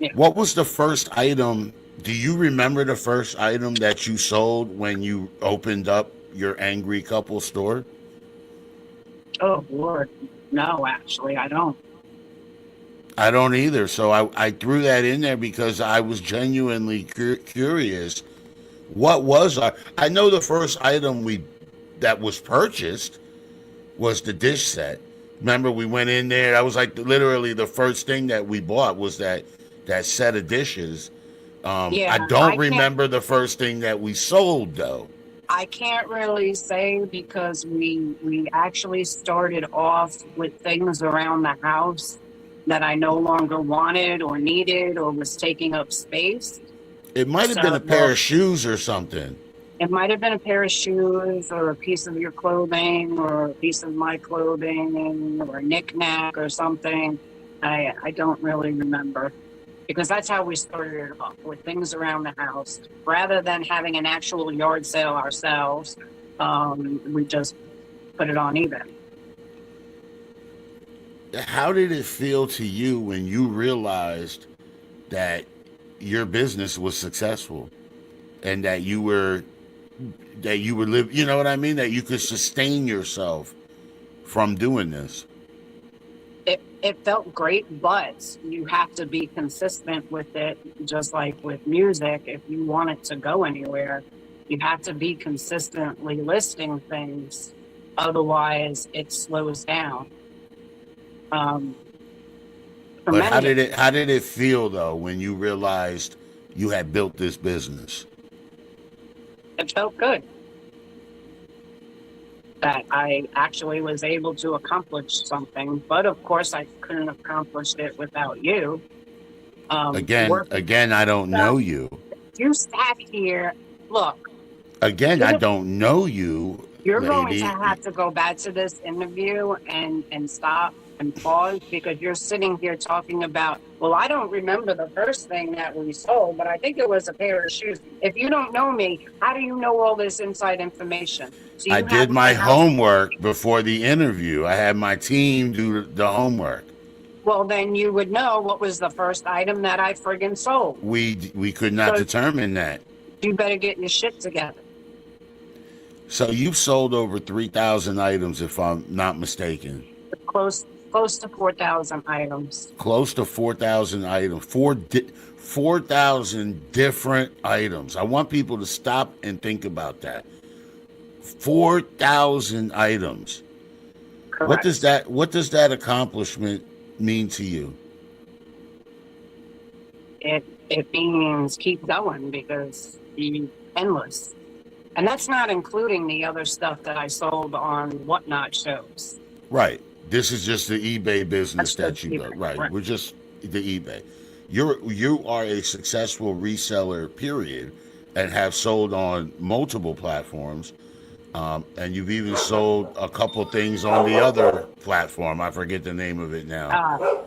yeah. What was the first item? Do you remember the first item that you sold when you opened up your Angry Couple store? Oh Lord, no, actually, I don't. I don't either. So I threw that in there because I was genuinely curious. What was I know the first item that was purchased was the dish set. Remember, we went in there. That was like literally the first thing that we bought was that set of dishes. Yeah, I don't remember the first thing that we sold though. I can't really say because we actually started off with things around the house that I no longer wanted or needed or was taking up space. It might have been a pair of shoes or something. It might have been a pair of shoes or a piece of your clothing or a piece of my clothing or a knickknack or something. I don't really remember because that's how we started it off, with things around the house. Rather than having an actual yard sale ourselves, we just put it on eBay. How did it feel to you when you realized that your business was successful and that you were live, you know what I mean, that you could sustain yourself from doing this? It felt great, but you have to be consistent with it, just like with music. If you want it to go anywhere, you have to be consistently listing things. Otherwise, it slows down. But how did it feel though when you realized you had built this business? It felt good that I actually was able to accomplish something. But of course, I couldn't have accomplished it without you. Again, I don't know you. You sat here. Look. Again, I don't know you. You're lady. going to have to go back to this interview and stop and pause because you're sitting here talking about, well, I don't remember the first thing that we sold, but I think it was a pair of shoes. If you don't know me, how do you know all this inside information? So I did my homework before the interview. I had my team do the homework. Well, then you would know what was the first item that I friggin' sold. We could not determine that. You better get your shit together. So you've sold over 3,000 items, if I'm not mistaken. Close to 4,000 items. Close to 4,000 items. 4,000 different items. I want people to stop and think about that. 4,000 items. Correct. What does that accomplishment mean to you? It means keep going because it's endless. And that's not including the other stuff that I sold on Whatnot shows. Right. This is just the eBay business that you eBay, got. Right. right. We're just the eBay. You are a successful reseller, period, and have sold on multiple platforms. And you've even sold a couple things on the other platform. I forget the name of it now.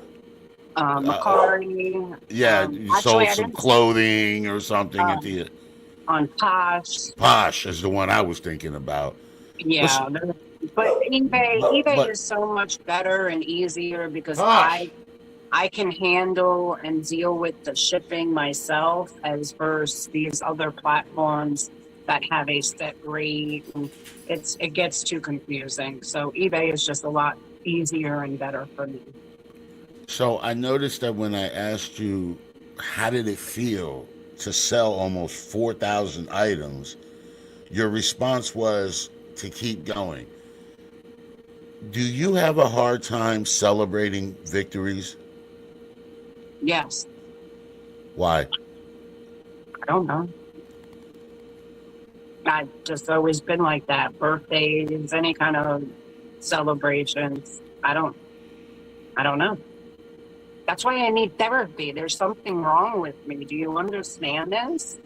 Macari. Yeah, you sold some clothing or something at the on Posh. Posh is the one I was thinking about. Yeah, but eBay is so much better and easier because Posh. I can handle and deal with the shipping myself as versus these other platforms that have a set rate. And it gets too confusing. So eBay is just a lot easier and better for me. So I noticed that when I asked you, how did it feel to sell almost 4,000 items, your response was to keep going. Do you have a hard time celebrating victories? Yes. Why? I don't know. I've just always been like that. Birthdays, any kind of celebrations. I don't know. That's why I need therapy. There's something wrong with me. Do you understand this?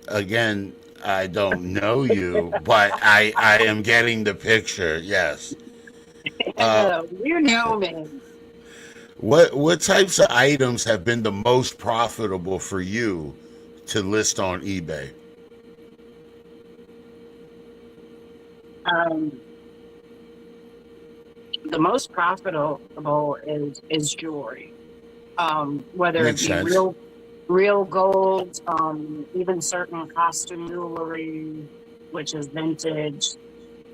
Again, I don't know you, but I am getting the picture. Yes. You know me. What types of items have been the most profitable for you to list on eBay? Um, the most profitable is jewelry. Whether it Makes be sense. real gold, even certain costume jewelry, which is vintage.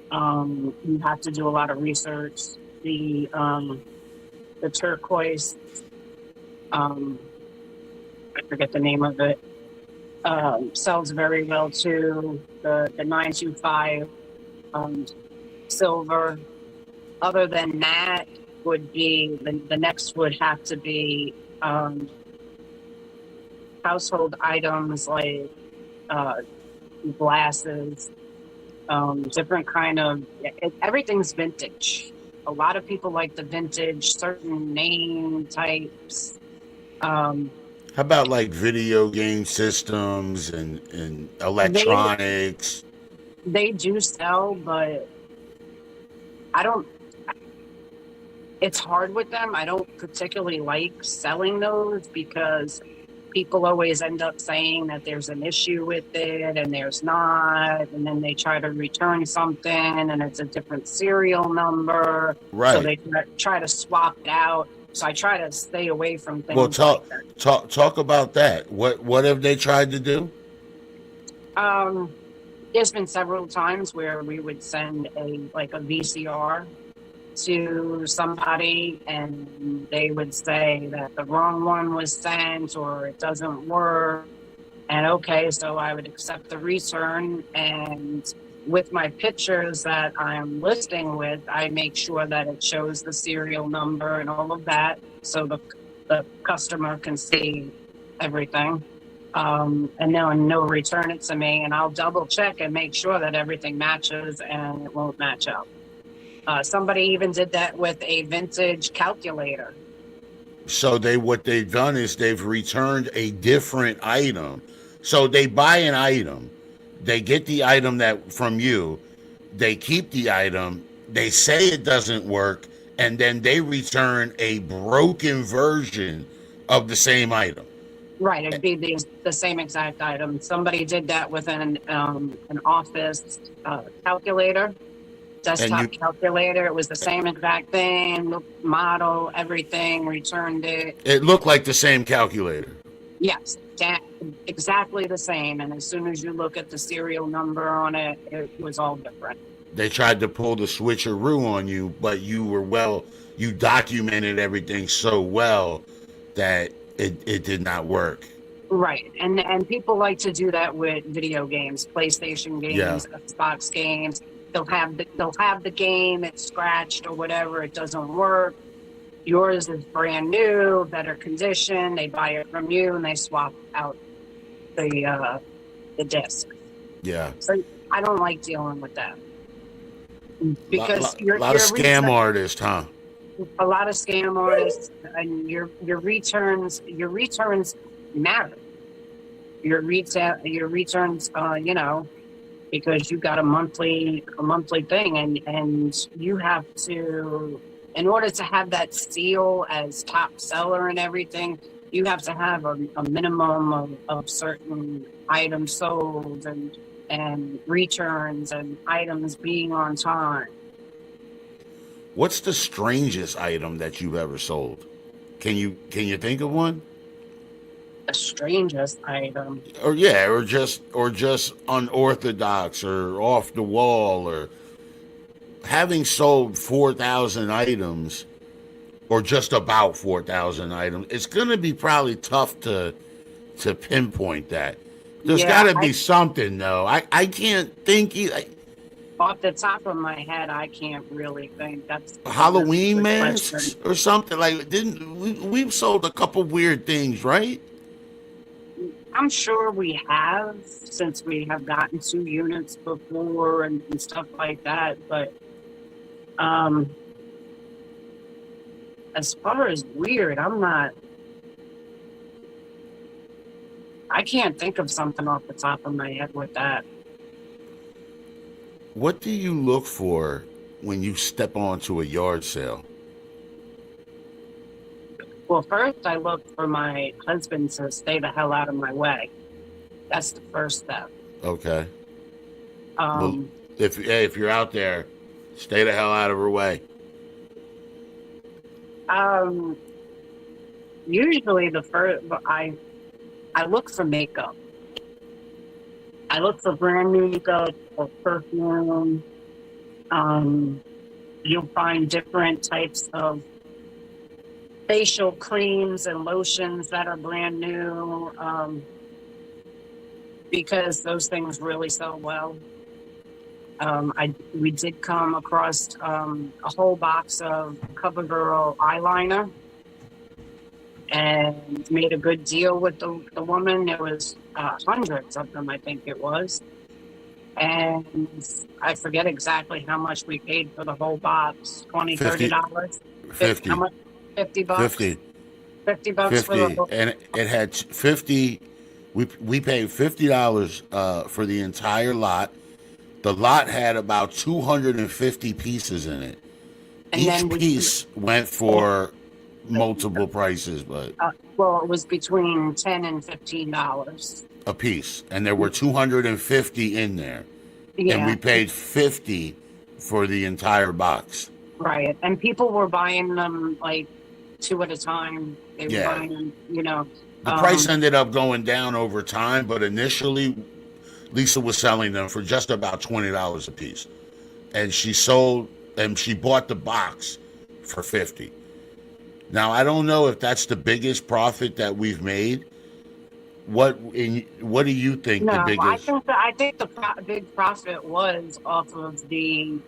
You have to do a lot of research. The turquoise, um, I forget the name of it, sells very well too. The 925 silver. Other than that, would be the next would have to be household items like uh, glasses, different kind of everything's vintage. A lot of people like the vintage, certain name types. Um, How about like video game systems and they electronics? they do sell, but I don't. It's hard with them. I don't particularly like selling those because people always end up saying that there's an issue with it and there's not, and then they try to return something and it's a different serial number. So Right. they try to swap it out. So I try to stay away from Well, things like that. talk about that. What have they tried to do? Um, there's been several times where we would send a VCR to somebody and they would say that the wrong one was sent or it doesn't work. And okay, so I would accept the return, and with my pictures that I'm listing with, I make sure that it shows the serial number and all of that so the customer can see everything. And then no return it to me, and I'll double check and make sure that everything matches and it won't match up. Somebody even did that with a vintage calculator. So what they've done is they've returned a different item. So they buy an item, they get the item that from you, they keep the item, they say it doesn't work, and then they return a broken version of the same item. Right, it'd be the same exact item. Somebody did that with an office calculator, And desktop you calculator. It was the same exact thing, model, everything, returned it. it looked like the same calculator. Yes, exactly the same. And as soon as you look at the serial number on it, it was all different. They tried to pull the switcheroo on you, but you documented everything so well that it did not work. Right, and people like to do that with video games, PlayStation games, Xbox games. They'll have the game, it's scratched or whatever, it doesn't work. Yours is brand new, better condition. They buy it from you and they swap out the disc. Yeah. So I don't like dealing with that because A lot of scam artists, huh? a lot of scam artists, and your returns matter. Your returns, because you got a monthly thing, and you have to, in order to have that seal as top seller and everything, you have to have a minimum of certain items sold and returns and items being on time. What's the strangest item that you've ever sold? Can you think of one? The strangest item. Or just unorthodox or off the wall, or having sold 4,000 items or just about 4,000 items. It's going to be probably tough to pinpoint that. There's got to be something though. I can't think Off the top of my head, I can't really think. That's Halloween that's masks or something like. We've sold a couple weird things, right? I'm sure we have, since we have gotten 2 units before and stuff like that. But as far as weird, I can't think of something off the top of my head with that. What do you look for when you step onto a yard sale? Well, first I look for my husband to stay the hell out of my way. That's the first step. Okay. Well, Um, if you're out there, stay the hell out of her way. um, Usually the first, I look for makeup. I look for brand new makeup or perfume. You'll find different types of facial creams and lotions that are brand new, because those things really sell well. We did come across a whole box of CoverGirl eyeliner and made a good deal with the woman. There was hundreds of them, I think it was. And I forget exactly how much we paid for the whole box. $20, $30. 50. How much? $50. 50. 50 bucks for the 50. whole. And it had 50. We paid $50 for the entire lot. The lot had about 250 pieces in it. And Each then piece went for multiple prices, but well, it was between $10 and $15. a piece. And there were 250 in there. Yeah. And we paid 50 for the entire box. Right. And people were buying them like two at a time. They were buying them, The price ended up going down over time, but initially Lisa was selling them for just about $20 a piece. And she bought the box for 50. Now, I don't know if that's the biggest profit that we've made. What do you think the biggest? I think the big profit was off of the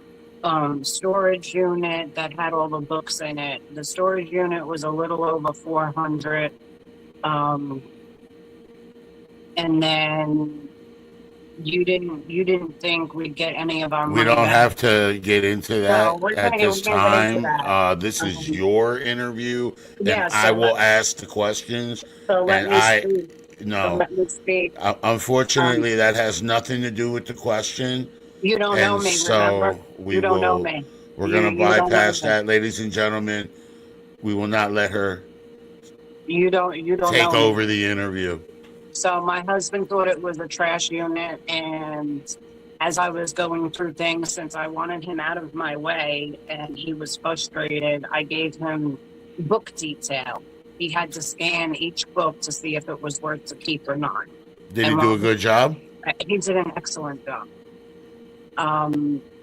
storage unit that had all the books in it. The storage unit was a little over 400, and then you didn't think we'd get any of our money We don't back. have to get into that No, at this time. that. This is your interview, Yeah, and so I will ask the questions. So let and me I speak. no. So let me speak. Unfortunately, that has nothing to do with the question. You don't know And me, so remember? we don't know will- me. We're You- going to you don't know bypass me. that, ladies and gentlemen. We will not let her You don't take know me. over the interview. So my husband thought it was a trash unit, and as I was going through things, since I wanted him out of my way and he was frustrated, I gave him book detail. He had to scan each book to see if it was worth to keep or not. Did he do a good job? He did an excellent job.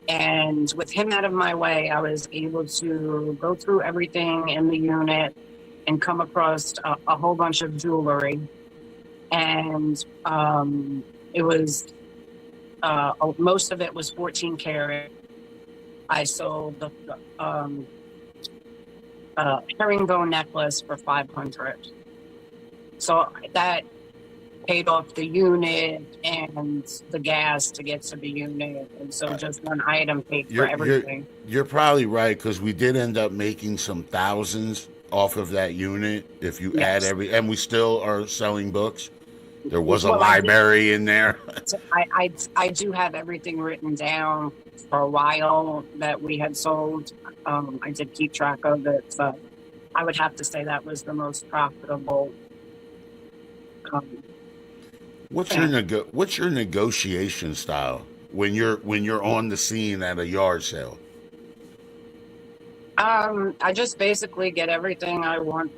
And with him out of my way, I was able to go through everything in the unit and come across a whole bunch of jewelry. And it was most of it was 14 karat. I sold the herringbone necklace for 500. So that paid off the unit and the gas to get to the unit, and so just one item paid for everything. You're probably right, because we did end up making some thousands off of that unit. If you add and we still are selling books. There was a library in there. I do have everything written down for a while that we had sold. I did keep track of it, so I would have to say that was the most profitable. What's your negotiation style when you're on the scene at a yard sale? I just basically get everything I want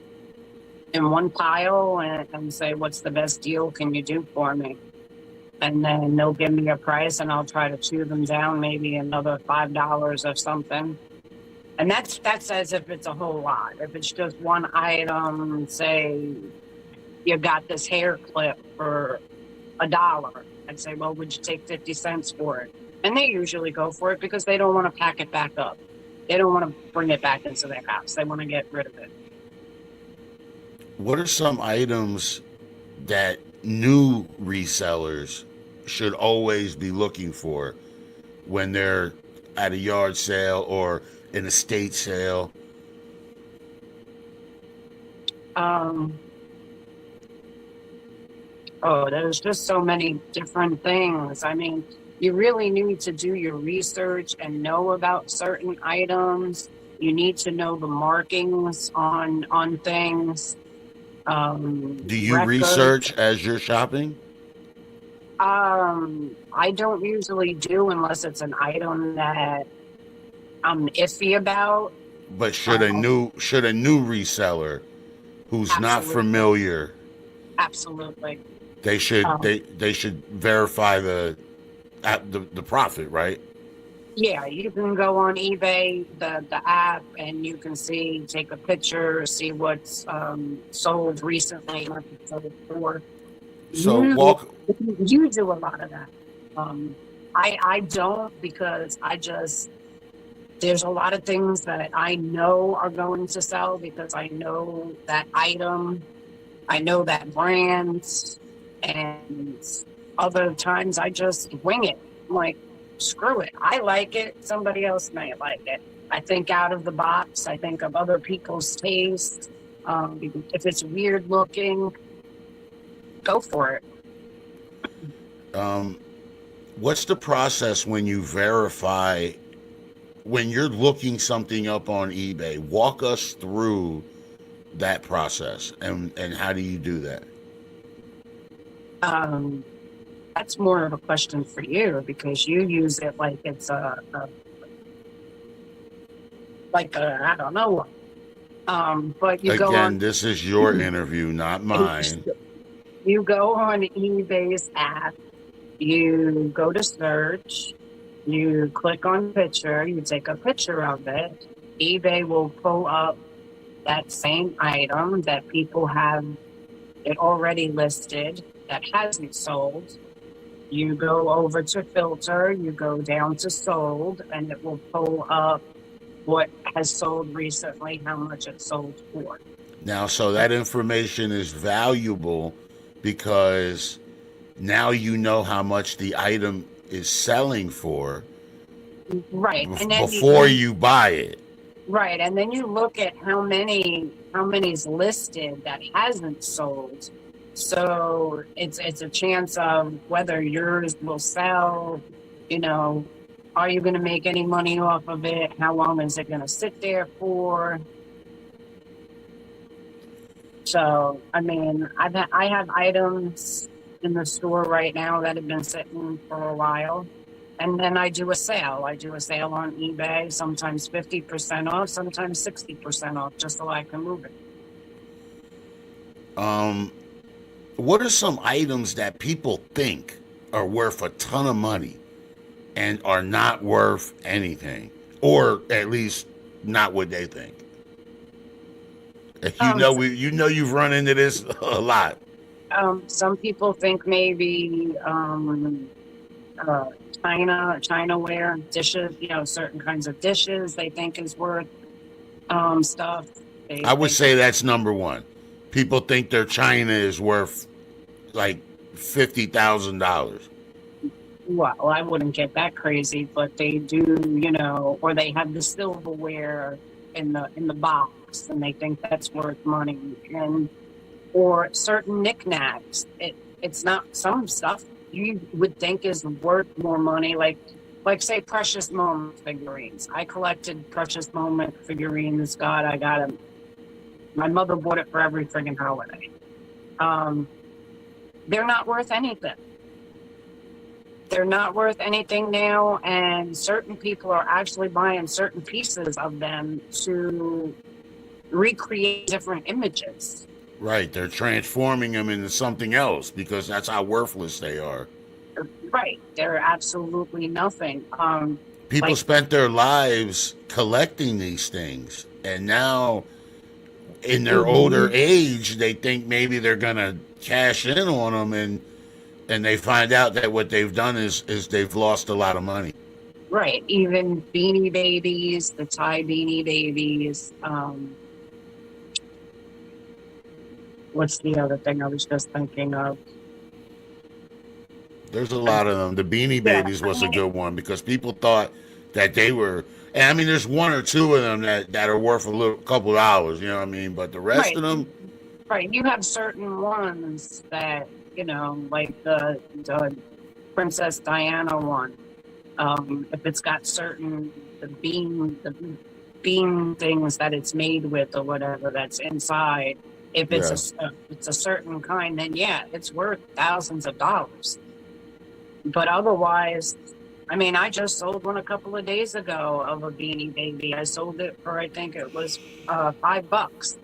in one pile and say, what's the best deal can you do for me? And then they'll give me a price and I'll try to chew them down, maybe another $5 or something. And that's as if it's a whole lot. If it's just one item, say you got this hair clip for $1, I'd say, well, would you take 50 cents for it? And they usually go for it because they don't want to pack it back up. They don't want to bring it back into their house. They want to get rid of it. What are some items that new resellers should always be looking for when they're at a yard sale or an estate sale? There's just so many different things. I mean, you really need to do your research and know about certain items. You need to know the markings on things. Do you Records. research as you're shopping? I don't usually do unless it's an item that I'm iffy about. But should a new reseller who's not Absolutely. familiar, Absolutely. they should Um, they should verify the profit, right? Yeah, you can go on eBay, the app, and you can take a picture, see what's sold recently, what it's sold for. So You you do a lot of that. I don't, because there's a lot of things that I know are going to sell because I know that item, I know that brand, and other times I just wing it. I'm like, screw it. I like it. Somebody else may like it. I think out of the box. I think of other people's taste. If it's weird looking, go for it. What's the process when you verify, when you're looking something up on eBay? Walk us through that process, and how do you do that? That's more of a question for you because you use it like it's I don't know what. But you go Again, on. this is your interview, not mine. You go on eBay's app. You go to search. You click on picture. You take a picture of it. eBay will pull up that same item that people have it already listed that hasn't sold. You go over to filter, you go down to sold, and it will pull up what has sold recently, how much it sold for. Now, so that information is valuable because now you know how much the item is selling for, right? And then before you buy it. Right, and then you look at how many's listed that hasn't sold. So it's a chance of whether yours will sell. Are you going to make any money off of it? How long is it going to sit there for? So, I mean, I have items in the store right now that have been sitting for a while. And then I do a sale. I do a sale on eBay, sometimes 50% off, sometimes 60% off, just so I can move it. What are some items that people think are worth a ton of money and are not worth anything, or at least not what they think? You've run into this a lot. Some people think maybe Chinaware dishes, certain kinds of dishes they think is worth stuff. I would say that's number one. People think their china is worth like $50,000. Well, I wouldn't get that crazy, but they do, or they have the silverware in the box, and they think that's worth money, or certain knickknacks. It's not, some stuff you would think is worth more money, like say Precious Moment figurines. I collected Precious Moment figurines. God, I got them. My mother bought it for every friggin' holiday. They're not worth anything. They're not worth anything now, and certain people are actually buying certain pieces of them to recreate different images. Right, they're transforming them into something else because that's how worthless they are. Right, they're absolutely nothing. People spent their lives collecting these things, and now in their older age, they think maybe they're gonna cash in on them, and they find out that what they've done is they've lost a lot of money. Right, even Beanie Babies, the Thai Beanie Babies. What's the other thing I was just thinking of? There's a lot of them. The Beanie Babies was a good one because people thought that they were. And I mean, there's one or two of them that are worth couple dollars. You know what I mean? But the rest of them, right? You have certain ones that like the Princess Diana one. If it's got certain the bean things that it's made with or whatever that's inside. If it's it's a certain kind, then yeah, it's worth thousands of dollars. But otherwise, I mean, I just sold one a couple of days ago of a Beanie Baby. I sold it for, I think it was $5.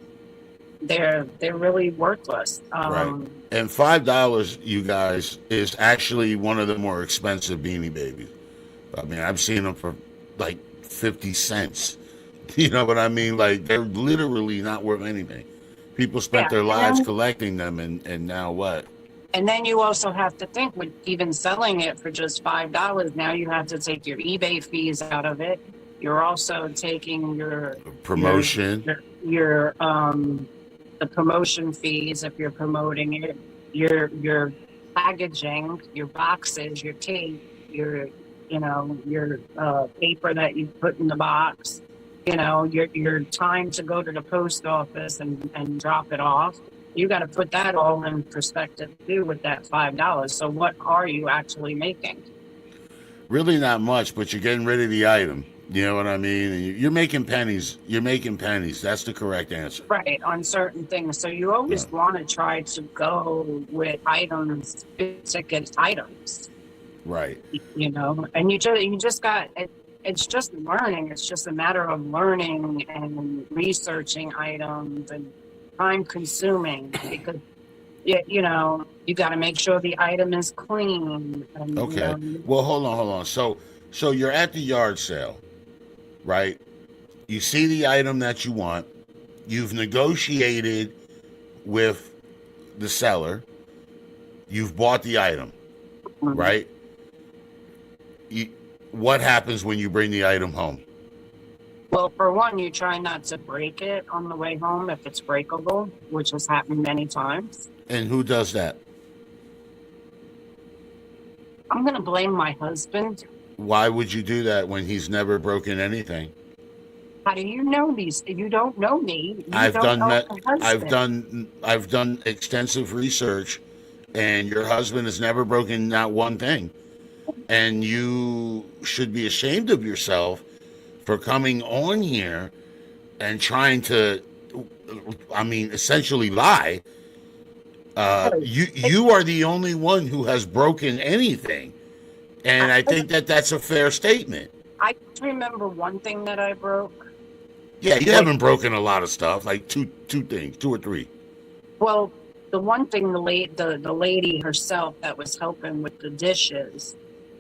They're really worthless. Right. And $5, you guys, is actually one of the more expensive Beanie Babies. I mean, I've seen them for like 50 cents. You know what I mean? Like, they're literally not worth anything. People spent their lives collecting them, and now what? And then you also have to think, with even selling it for just $5, now you have to take your eBay fees out of it. You're also taking your promotion, your the promotion fees if you're promoting it, your packaging, your boxes, your tape, your paper that you put in the box, your time to go to the post office and drop it off. You got to put that all in perspective too with that $5. So what are you actually making? Really not much, but you're getting rid of the item. You know what I mean? You're making pennies. You're making pennies. That's the correct answer. Right, on certain things. So you always want to try to go with items, big ticket items. Right. And you just got it. It's just learning. It's just a matter of learning and researching items and time consuming, because you got to make sure the item is clean. And, okay. Well, hold on. So you're at the yard sale, right? You see the item that you want. You've negotiated with the seller. You've bought the item, right? What happens when you bring the item home? Well, for one, you try not to break it on the way home if it's breakable, which has happened many times. And who does that? I'm going to blame my husband. Why would you do that when he's never broken anything? How do you know these? You don't know me. I've done extensive research, and your husband has never broken not one thing. And you should be ashamed of yourself for coming on here and trying to, essentially lie. You are the only one who has broken anything. And I think that's a fair statement. I remember one thing that I broke. Yeah, you haven't broken a lot of stuff, like two things, 2 or 3. Well, the one thing, the lady herself that was helping with the dishes,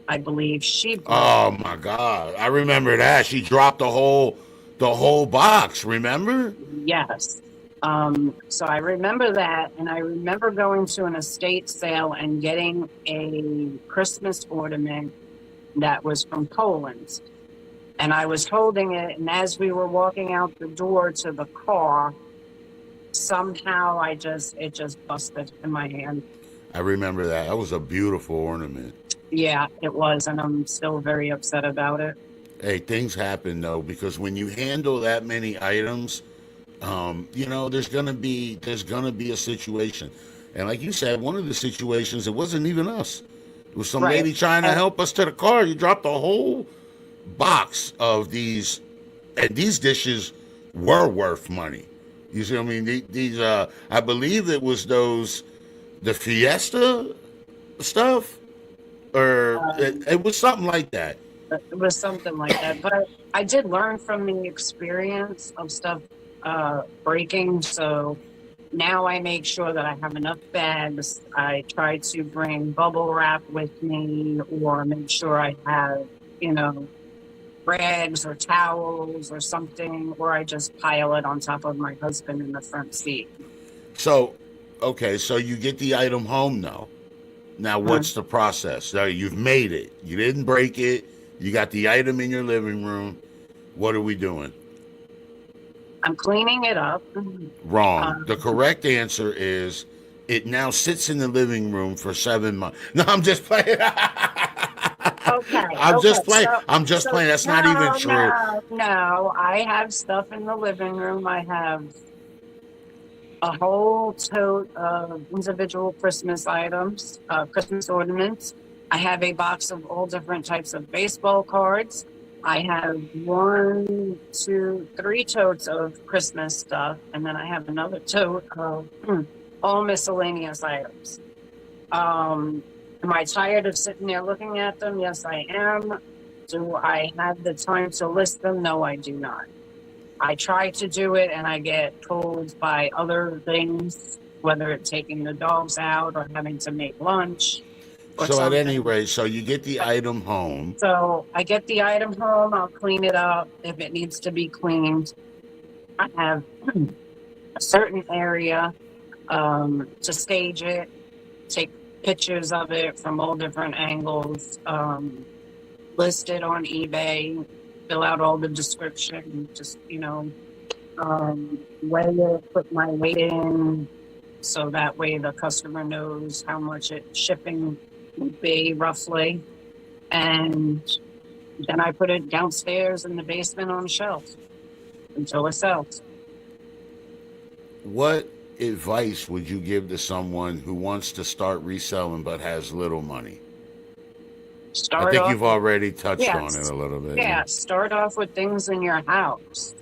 I believe she broke. Oh my God, I remember that. She dropped the whole box, remember? Yes. So I remember that, and I remember going to an estate sale and getting a Christmas ornament that was from Poland. And I was holding it, and as we were walking out the door to the car, somehow it just busted in my hand. I remember that. That was a beautiful ornament. Yeah, it was, and I'm still very upset about it. Hey, things happen though, because when you handle that many items, there's gonna be a situation. And like you said, one of the situations, it wasn't even us. It was some lady trying to help us to the car. You dropped a whole box of these, and these dishes were worth money. You see what I mean? These I believe it was the Fiesta stuff, or it was something like that. It was something like that. But I did learn from the experience of stuff breaking. So now I make sure that I have enough bags. I try to bring bubble wrap with me, or make sure I have, rags or towels or something, or I just pile it on top of my husband in the front seat. So, okay, so you get the item home now. Now, what's the process? So you've made it. You didn't break it. You got the item in your living room. What are we doing? I'm cleaning it up. Wrong. The correct answer is it now sits in the living room for 7 months. No, I'm just playing. Okay. I'm just playing. I'm just playing. That's not even true. No, I have stuff in the living room. I have a whole tote of individual Christmas items, Christmas ornaments. I have a box of all different types of baseball cards. I have 1, 2, 3 totes of Christmas stuff, and then I have another tote of all miscellaneous items. Am I tired of sitting there looking at them? Yes, I am. Do I have the time to list them? No, I do not. I try to do it, and I get told by other things, whether it's taking the dogs out or having to make lunch. So at any rate, so you get the item home. So I get the item home, I'll clean it up if it needs to be cleaned. I have a certain area to stage it, take pictures of it from all different angles, list it on eBay, fill out all the description, just, weigh it, put my weight in, so that way the customer knows how much shipping would be roughly. And then I put it downstairs in the basement on a shelf until it sells. What advice would you give to someone who wants to start reselling but has little money? I think you've already touched on it a little bit. Yeah, start off with things in your house.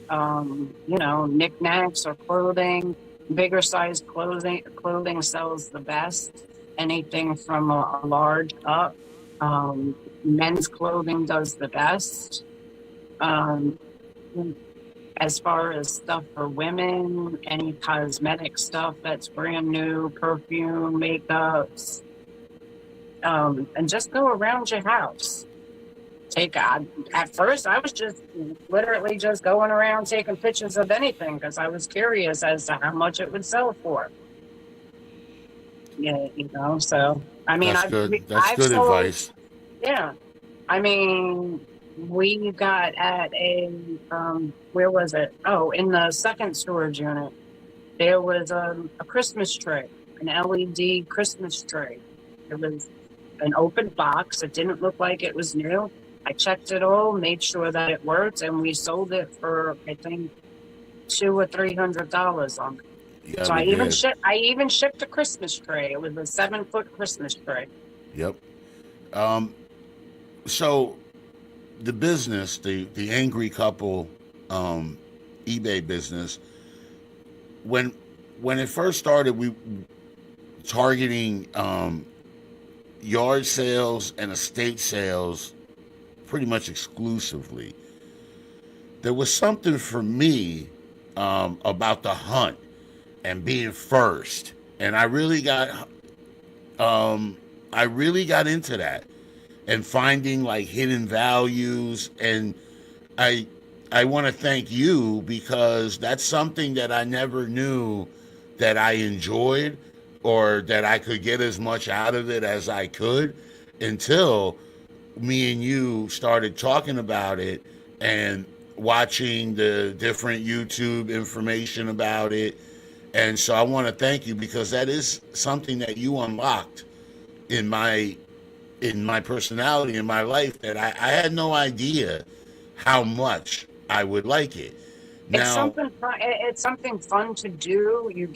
Knickknacks or clothing. Bigger size clothing sells the best. Anything from a large up. Men's clothing does the best. As far as stuff for women, any cosmetic stuff that's brand new, perfume, makeups, and just go around your house. At first, I was just literally just going around taking pictures of anything because I was curious as to how much it would sell for. Yeah, so I mean, That's good. That's good advice. Yeah, I mean, we got at a where was it? Oh, in the second storage unit, there was a Christmas tree, an LED Christmas tree. It was an open box. It didn't look like it was new. I checked it all, made sure that it worked, and we sold it for I think $200 or $300 on it. Yeah, so I even shipped a Christmas tree. It was a 7-foot Christmas tree. Yep. So the business, the Angry Couple eBay business, when it first started, we targeting yard sales and estate sales pretty much exclusively. There was something for me about the hunt and being first, and I really got into that and finding like hidden values. And I want to thank you because that's something that I never knew that I enjoyed or that I could get as much out of it as I could until me and you started talking about it and watching the different YouTube information about it. And so I want to thank you because that is something that you unlocked in my personality, in my life, that I had no idea how much I would like it. Now, it's something fun to do. You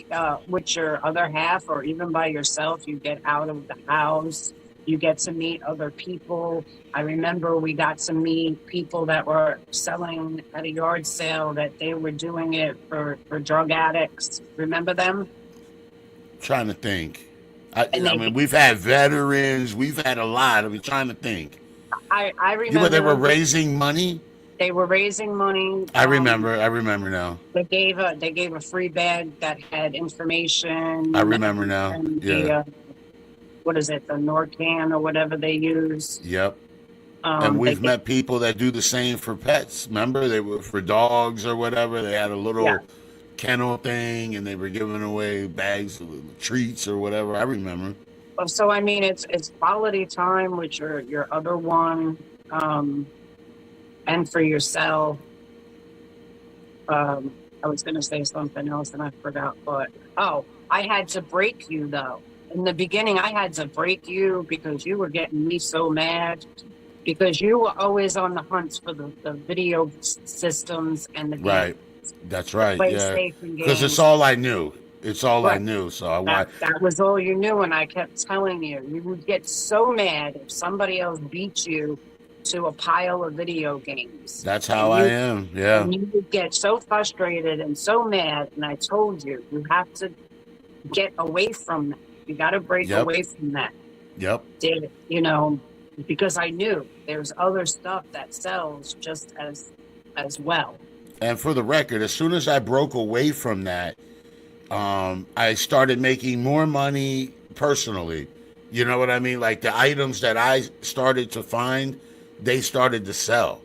with your other half, or even by yourself. You get out of the house. You get to meet other people. I remember we got to meet people that were selling at a yard sale that they were doing it for drug addicts. Remember them? Trying to think. I mean, we've had veterans. We've had a lot. I'm trying to think. I remember. They were raising money. They were raising money. I remember now. They gave a free bag that had information. I remember now. And yeah. What is it? The Norcan or whatever they use. Yep. And we've met people that do the same for pets. Remember, they were for dogs or whatever. They had a little kennel thing, and they were giving away bags of treats or whatever. I remember. So I mean, it's quality time with your other one, and for yourself. I was going to say something else and I forgot. But I had to break you though. In the beginning, I had to break you because you were getting me so mad. Because you were always on the hunt for the video systems and the games. Right. That's right. Yeah. Because it's games. all I knew. It's all I knew. So that was all you knew, and I kept telling you. You would get so mad if somebody else beat you to a pile of video games. That's how I am. Yeah. And you would get so frustrated and so mad. And I told you, you have to get away from that. You got to break away from that. Yep. You know, because I knew there's other stuff that sells just as well. And for the record, as soon as I broke away from that, I started making more money personally. You know what I mean? Like the items that I started to find, they started to sell.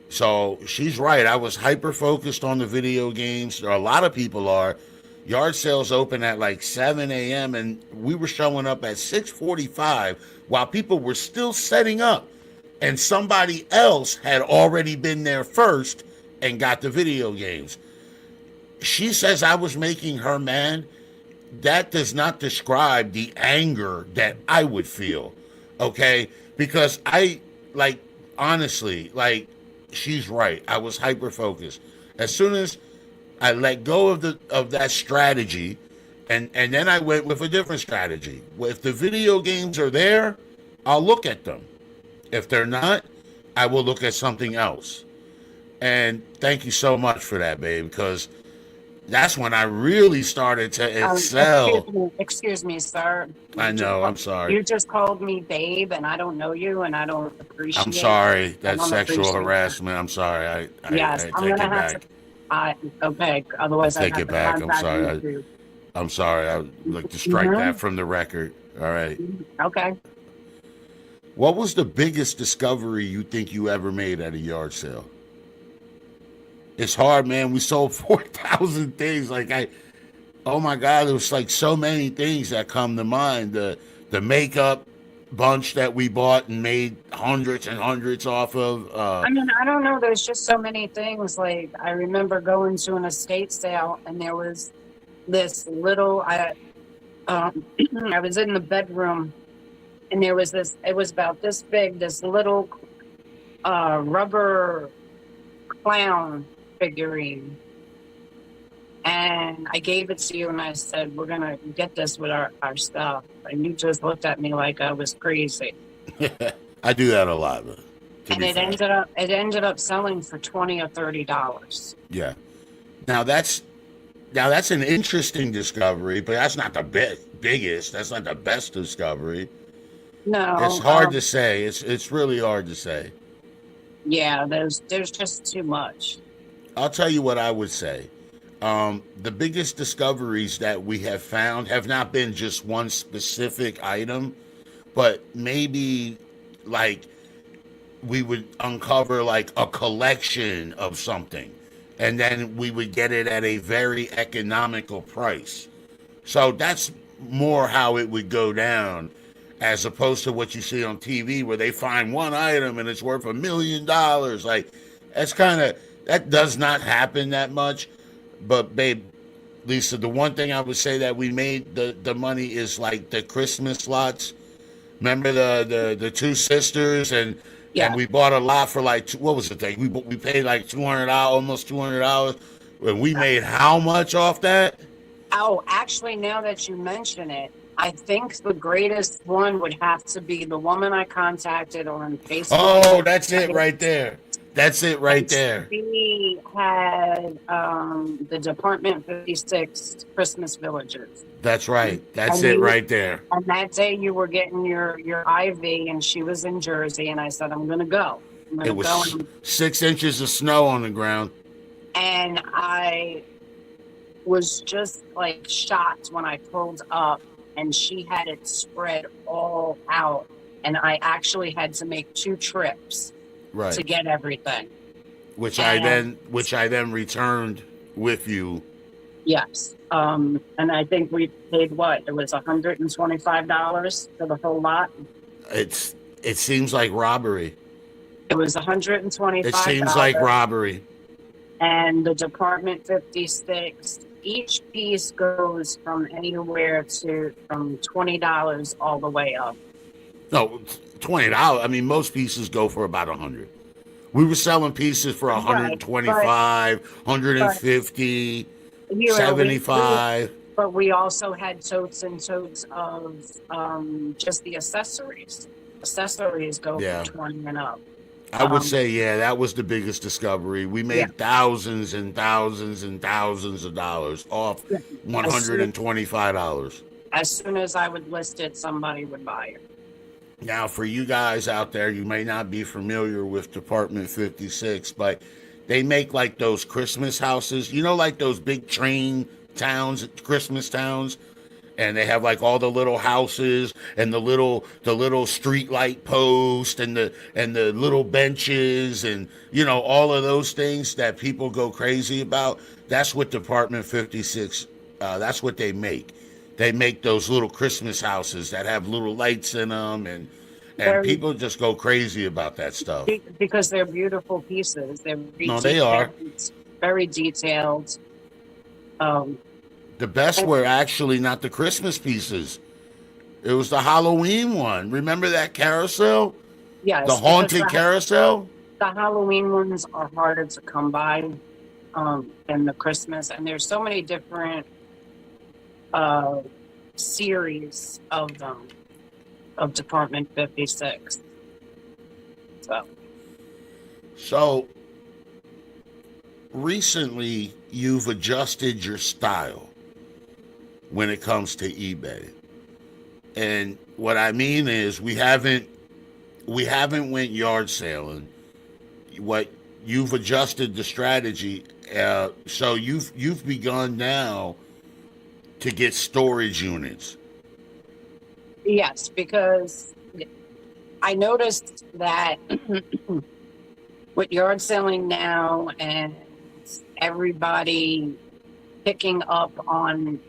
So she's right. I was hyper focused on the video games. A lot of people are. Yard sales open at like 7 a.m. and we were showing up at 6:45 while people were still setting up. And somebody else had already been there first and got the video games. She says I was making her mad. That does not describe the anger that I would feel, okay? Because honestly, she's right. I was hyper-focused. As soon as I let go of that strategy, and then I went with a different strategy. If the video games are there, I'll look at them. If they're not, I will look at something else. And thank you so much for that, babe, because that's when I really started to excel. Excuse me, sir. I know, I'm sorry. You just called me babe, and I don't know you, and I don't appreciate it. I'm sorry. That's sexual harassment. I'm sorry. I take it back. Okay, otherwise I take it back. I'm sorry. I'm sorry. I would like to strike that from the record. All right. Okay. What was the biggest discovery you think you ever made at a yard sale? It's hard, man. We sold 4,000 things. Oh my God, there was like so many things that come to mind. The makeup bunch that we bought and made hundreds and hundreds off of. I mean, I don't know. There's just so many things. Like, I remember going to an estate sale and there was this little, I was in the bedroom and there was this, it was about this big, this little rubber clown figurine. And I gave it to you and I said, we're going to get this with our stuff. And you just looked at me like I was crazy. I do that a lot. And it ended up selling for $20 or $30. Yeah. Now that's an interesting discovery, but that's not the biggest. That's not the best discovery. No. It's hard to say. It's really hard to say. Yeah, there's just too much. I'll tell you what I would say. The biggest discoveries that we have found have not been just one specific item, but maybe like we would uncover like a collection of something and then we would get it at a very economical price. So that's more how it would go down as opposed to what you see on TV where they find one item and it's worth $1 million. Like that does not happen that much. But babe, Lisa, the one thing I would say that we made the money is like the Christmas lots. Remember the two sisters and we bought a lot for like what was the thing? We paid like $200, almost $200, and we made how much off that? Oh, actually, now that you mention it, I think the greatest one would have to be the woman I contacted on Facebook. Oh, that's it right there. That's it right there. We had the Department 56 Christmas Villagers. That's right. That's it right there. And that day you were getting your IV and she was in Jersey and I said, I'm going to go. It was 6 inches of snow on the ground. And I was just like shocked when I pulled up and she had it spread all out. And I actually had to make 2 trips. Right. To get everything. Which I then returned with you. Yes. And I think we paid what? It was $125 for the whole lot. It seems like robbery. It was $125. It seems like robbery. And the Department 56, each piece goes from anywhere from $20 all the way up. No, $20. I mean, most pieces go for about $100. We were selling pieces for $125, $150, $75. But we also had totes and totes of just the accessories. Accessories go for $20 and up. I would say, yeah, that was the biggest discovery. We Yeah. made thousands and thousands and thousands of dollars off Yeah. $125. As soon as I would list it, somebody would buy it. Now, for you guys out there, you may not be familiar with Department 56, but they make like those Christmas houses, you know, like those big train towns, Christmas towns, and they have like all the little houses and the little street light post and the little benches and, you know, all of those things that people go crazy about. That's what Department 56, that's what they make. They make those little Christmas houses that have little lights in them, and people just go crazy about that stuff. Because they're beautiful pieces. They're No, they are. very detailed. The best were actually not the Christmas pieces. It was the Halloween one. Remember that carousel? Yes, The haunted carousel? The Halloween ones are harder to come by than the Christmas, and there's so many different series of them of Department 56. So recently you've adjusted your style when it comes to eBay. And what I mean is we haven't went yard sailing. What you've adjusted the strategy, so you've begun now to get storage units. Yes, because I noticed that with yard selling now and everybody picking up on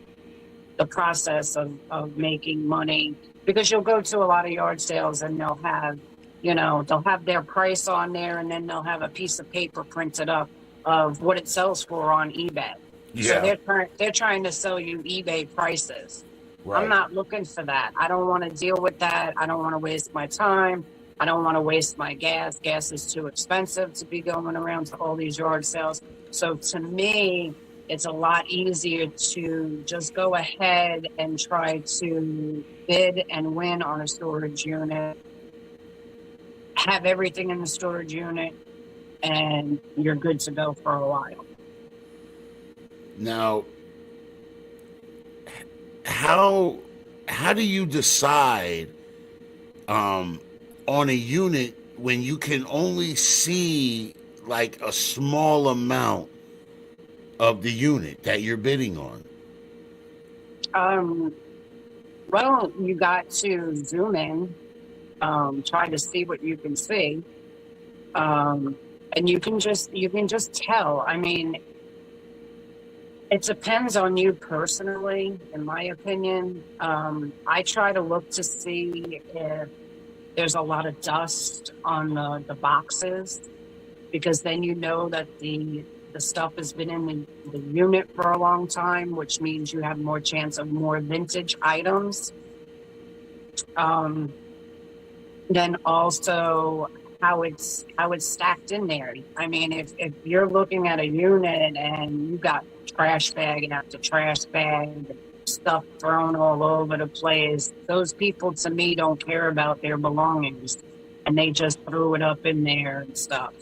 the process of making money, because you'll go to a lot of yard sales and they'll have, they'll have their price on there, and then they'll have a piece of paper printed up of what it sells for on eBay. Yeah. So they're trying to sell you eBay prices. Right. I'm not looking for that. I don't want to deal with that. I don't want to waste my time. I don't want to waste my gas. Gas is too expensive to be going around to all these yard sales. So to me, it's a lot easier to just go ahead and try to bid and win on a storage unit, have everything in the storage unit, and you're good to go for a while. Now, how do you decide on a unit when you can only see like a small amount of the unit that you're bidding on? Well, you got to zoom in, try to see what you can see, and you can just tell. I mean, it depends on you personally, in my opinion. I try to look to see if there's a lot of dust on the boxes, because then you know that the stuff has been in the unit for a long time, which means you have more chance of more vintage items. Then also how it's stacked in there. I mean, if you're looking at a unit and you got trash bag after trash bag, stuff thrown all over the place, those people to me don't care about their belongings, and they just threw it up in there and stuff.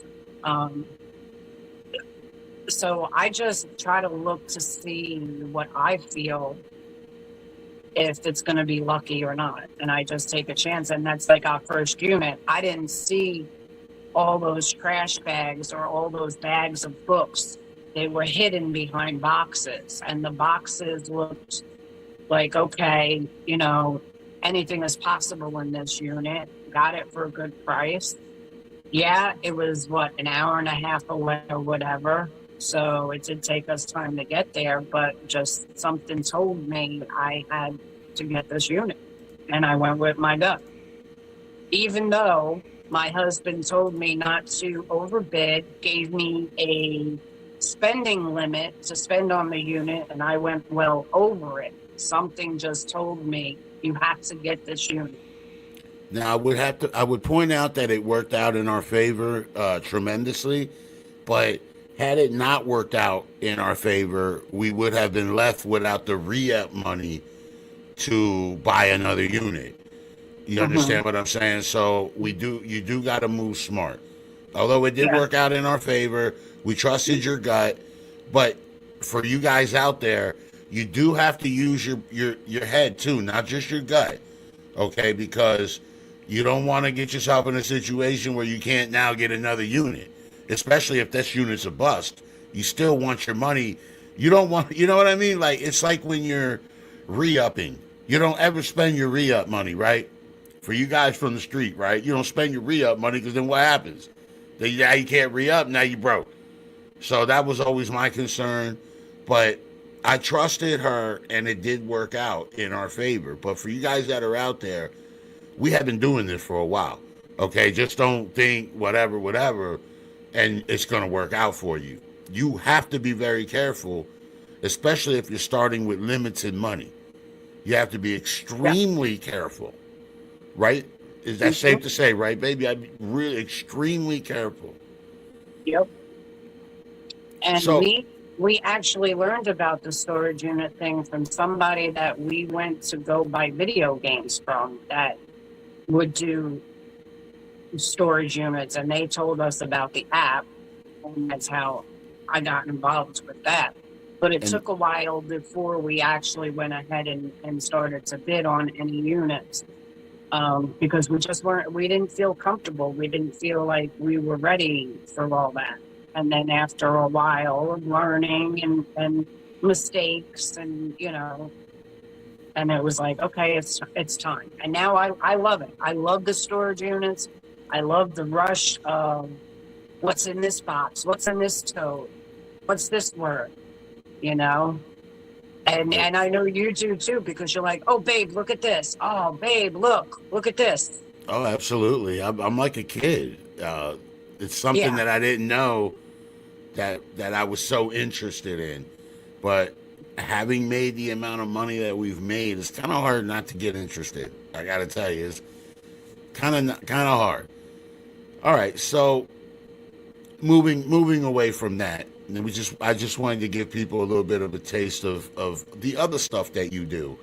So I just try to look to see what I feel, if it's going to be lucky or not, and I just take a chance. And that's like our first unit. I didn't see all those trash bags or all those bags of books. They were hidden behind boxes, and the boxes looked like, okay, anything is possible in this unit. Got it for a good price. Yeah, it was an hour and a half away or whatever. So it did take us time to get there, but just something told me I had to get this unit, and I went with my gut. Even though my husband told me not to overbid, gave me a spending limit to spend on the unit, and I went well over it. Something just told me you have to get this unit. Now I would point out that it worked out in our favor tremendously, but had it not worked out in our favor, we would have been left without the re-up money to buy another unit. You understand what I'm saying? So you do got to move smart. Although it did Yeah. work out in our favor, we trusted your gut. But for you guys out there, you do have to use your head too, not just your gut. Okay, because you don't want to get yourself in a situation where you can't now get another unit, especially if this unit's a bust. You still want your money. You don't want, you know what I mean? Like, it's like when you're re-upping. You don't ever spend your re-up money, right? For you guys from the street, right? You don't spend your re-up money because then what happens? Then now you can't re-up, now you broke. So that was always my concern. But I trusted her and it did work out in our favor. But for you guys that are out there, we have been doing this for a while. Okay, just don't think whatever, and it's going to work out for you. You have to be very careful, especially if you're starting with limited money. You have to be extremely careful, right? Is that safe to say, right, baby? I'd be really extremely careful. Yep. And So- we actually learned about the storage unit thing from somebody that we went to go buy video games from that would do storage units, and they told us about the app, and that's how I got involved with that. But it took a while before we actually went ahead and started to bid on any units, because we didn't feel comfortable. We didn't feel like we were ready for all that. And then after a while of learning and mistakes and, and it was like, okay, it's time. And now I love it. I love the storage units. I love the rush of what's in this box, what's in this tote, what's this word, And I know you do too, because you're like, oh, babe, look at this. Oh, babe, look at this. Oh, absolutely. I'm like a kid. It's something that I didn't know that I was so interested in. But having made the amount of money that we've made, it's kind of hard not to get interested. I got to tell you, it's kind of hard. All right, so moving away from that, and I just wanted to give people a little bit of a taste of the other stuff that you do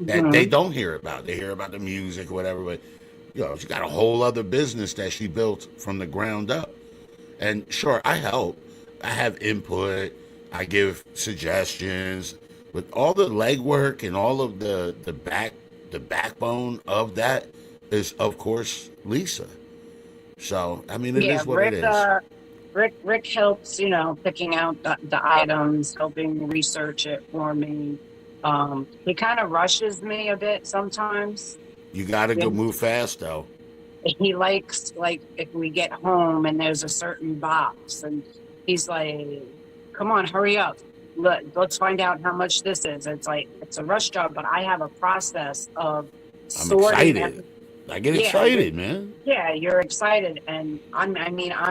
that they don't hear about. They hear about the music or whatever, but she got a whole other business that she built from the ground up. And sure, I help. I have input. I give suggestions, but all the legwork and all of the backbone of that is, of course, Lisa. So, I mean, it is what it is. Rick helps, picking out the items, helping research it for me. He kind of rushes me a bit sometimes. You got to go move fast, though. He likes, like, if we get home and there's a certain box, and he's like, come on, hurry up. Let's find out how much this is. It's like, it's a rush job, but I have a process of sorting. I'm excited. I get excited, man. Yeah, you're excited. And I'm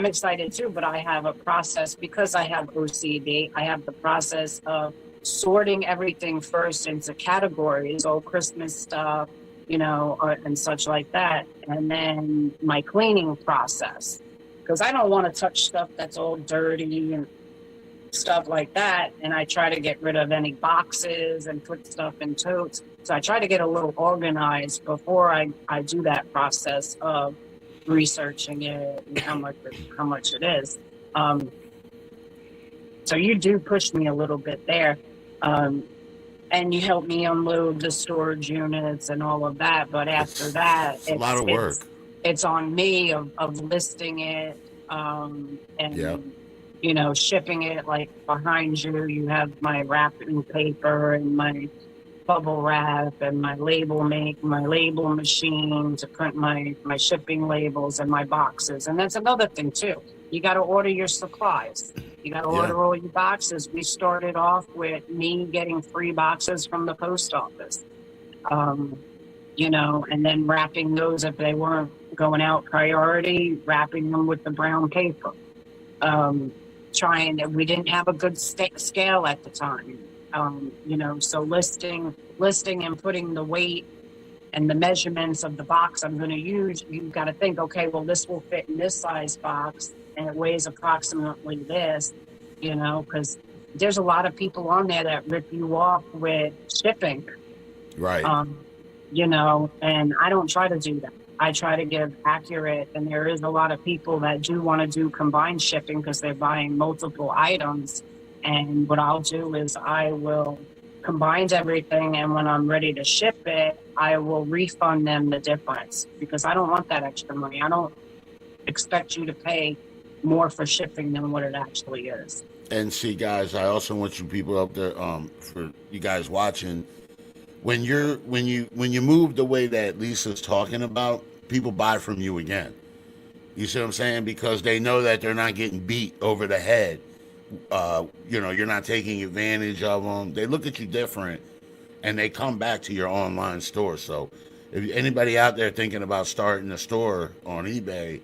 excited too, but I have a process because I have OCD. I have the process of sorting everything first into categories, Christmas stuff, and such like that. And then my cleaning process, because I don't want to touch stuff that's all dirty and stuff like that. And I try to get rid of any boxes and put stuff in totes. So I try to get a little organized before I do that process of researching it and how much it is. So you do push me a little bit there. And you help me unload the storage units and all of that. But after that, it's a lot of work. It's on me of listing it and shipping it. Like behind you have my wrapping paper and my bubble wrap and my label machine to print my shipping labels and my boxes. And that's another thing too. You got to order your supplies. You got to order all your boxes. We started off with me getting 3 boxes from the post office, and then wrapping those if they weren't going out priority, wrapping them with the brown paper. We didn't have a good scale at the time, so listing and putting the weight and the measurements of the box I'm going to use. You've got to think, okay, well, this will fit in this size box and it weighs approximately this, because there's a lot of people on there that rip you off with shipping. Right. And I don't try to do that. I try to give accurate, and there is a lot of people that do want to do combined shipping because they're buying multiple items. And what I'll do is I will combine everything, and when I'm ready to ship it, I will refund them the difference because I don't want that extra money. I don't expect you to pay more for shipping than what it actually is. And see, guys, I also want you people up there, for you guys watching, when you move the way that Lisa's talking about, people buy from you again. You see what I'm saying? Because they know that they're not getting beat over the head. You're not taking advantage of them. They look at you different, and they come back to your online store. So, if anybody out there thinking about starting a store on eBay,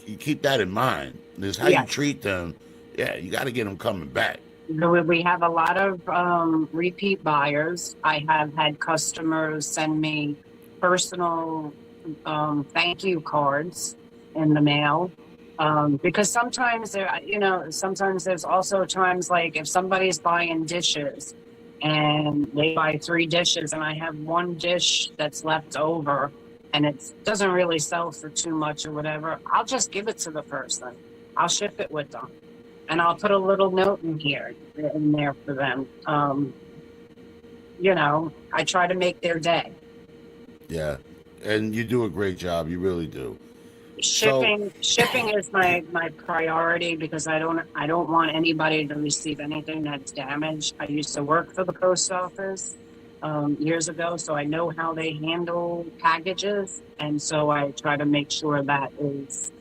you keep that in mind. This is how you treat them. Yeah, you got to get them coming back. We have a lot of repeat buyers. I have had customers send me personal thank you cards in the mail. Because sometimes sometimes there's also times like if somebody's buying dishes and they buy 3 dishes and I have 1 dish that's left over and it doesn't really sell for too much or whatever, I'll just give it to the person. I'll ship it with them. And I'll put a little note in there for them. I try to make their day. Yeah, and you do a great job. You really do. Shipping is my priority because I don't want anybody to receive anything that's damaged. I used to work for the post office years ago, so I know how they handle packages, and so I try to make sure that is,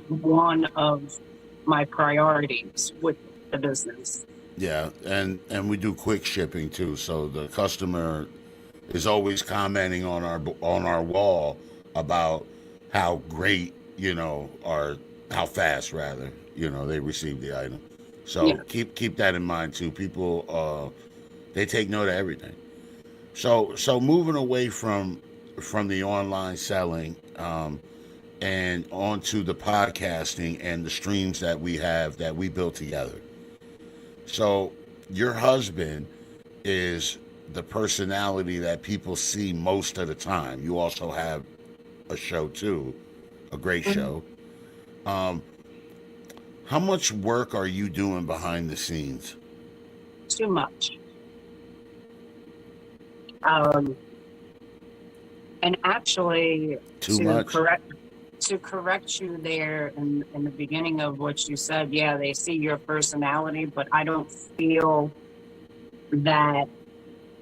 one of my priorities with the business. Yeah, and we do quick shipping too, so the customer is always commenting on our wall about how great, or how fast rather, they receive the item. So keep that in mind too. People they take note of everything. So moving away from the online selling, and onto the podcasting and the streams that we have that we built together. So your husband is the personality that people see most of the time. You also have a show too, a great show. How much work are you doing behind the scenes? Too much. And actually, to correct you there in the beginning of what you said, yeah, they see your personality, but I don't feel that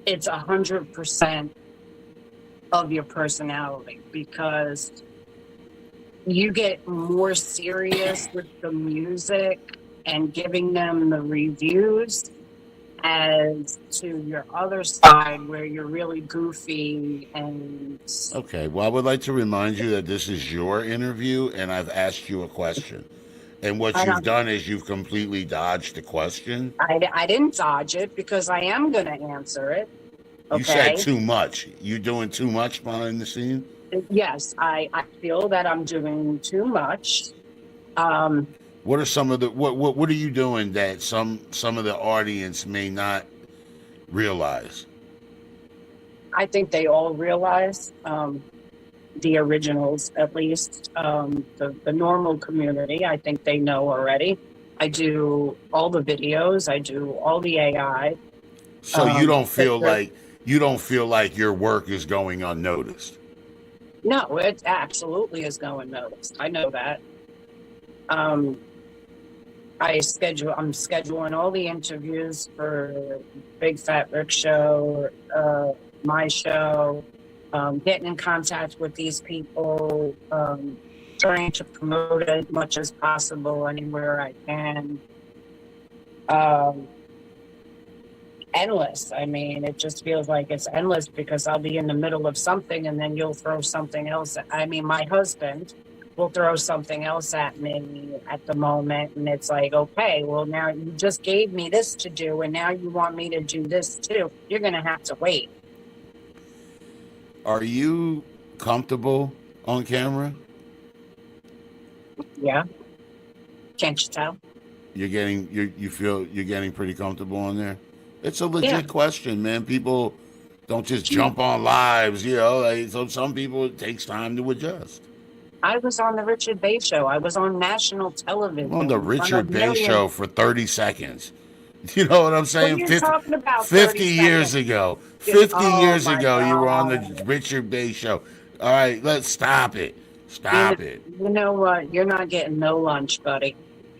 it's 100% of your personality because you get more serious with the music and giving them the reviews as to your other side where you're really goofy and... Okay, well, I would like to remind you that this is your interview and I've asked you a question. And what you've done is you've completely dodged the question. I didn't dodge it because I am going to answer it. Okay? You said too much. You doing too much behind the scene? Yes, I feel that I'm doing too much. What are some of the what are you doing that some of the audience may not realize? I think they all realize, the originals at least, the normal community. I think they know already. I do all the videos. I do all the AI. So you don't feel like your work is going unnoticed? No, it absolutely is going noticed. I know that. I'm scheduling all the interviews for Big Fat Rick show, my show, getting in contact with these people, trying to promote it as much as possible anywhere I can. Endless. I mean, it just feels like it's endless because I'll be in the middle of something and then you'll throw something else. I mean, my husband will throw something else at me at the moment. And it's like, okay, well, now you just gave me this to do and now you want me to do this too. You're going to have to wait. Are you comfortable on camera? Yeah. Can't you tell? You feel you're getting pretty comfortable on there? It's a legit question, man. People Don't just jump on lives, you know. Like, so some people, it takes time to adjust. I was on the Richard Bay show. I was on national television. On the in front Richard of Bay millions. show for 30 seconds. You know what I'm What saying? are you 50, talking about? 50 30 years seconds. ago. 50 Oh years my ago, you were on God. the Richard Bay show. All right, let's stop it. Stop it. You know what? You're not getting no lunch, buddy.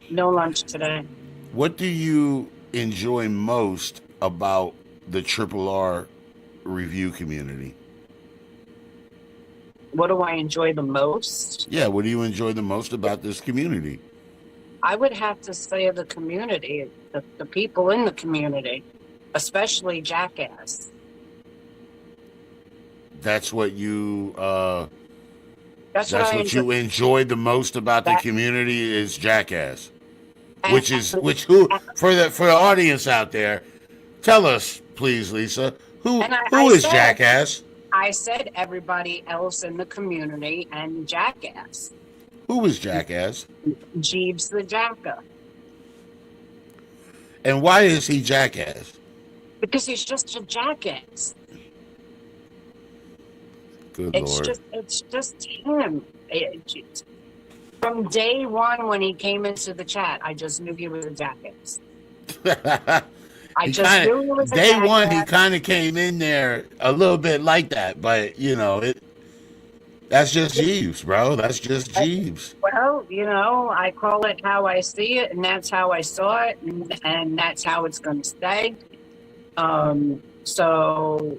No lunch today. What do you enjoy most about the Triple R review community? What do I enjoy the most? Yeah, what do you enjoy the most about this community? I would have to say the community, the people in the community, especially Jackass. That's what you That's that's I what you enjoy the most about the That- community is Jackass. And- Who for the audience out there, tell us please, Lisa, who And who I is said- Jackass? I said everybody else in the community and Jackass. Who is Jackass? Jeeves the Jacka. And why is he Jackass? Because he's just a jackass. Good It's Lord. just him. From day one when he came into the chat, I just knew he was a jackass. I just knew he was a day jackass. one, he kind of came in there a little bit like that, but you know that's just Jeeves, bro. That's just Jeeves. Well, you know, I call it how I see it, and that's how I saw it, and that's how it's going to stay. So,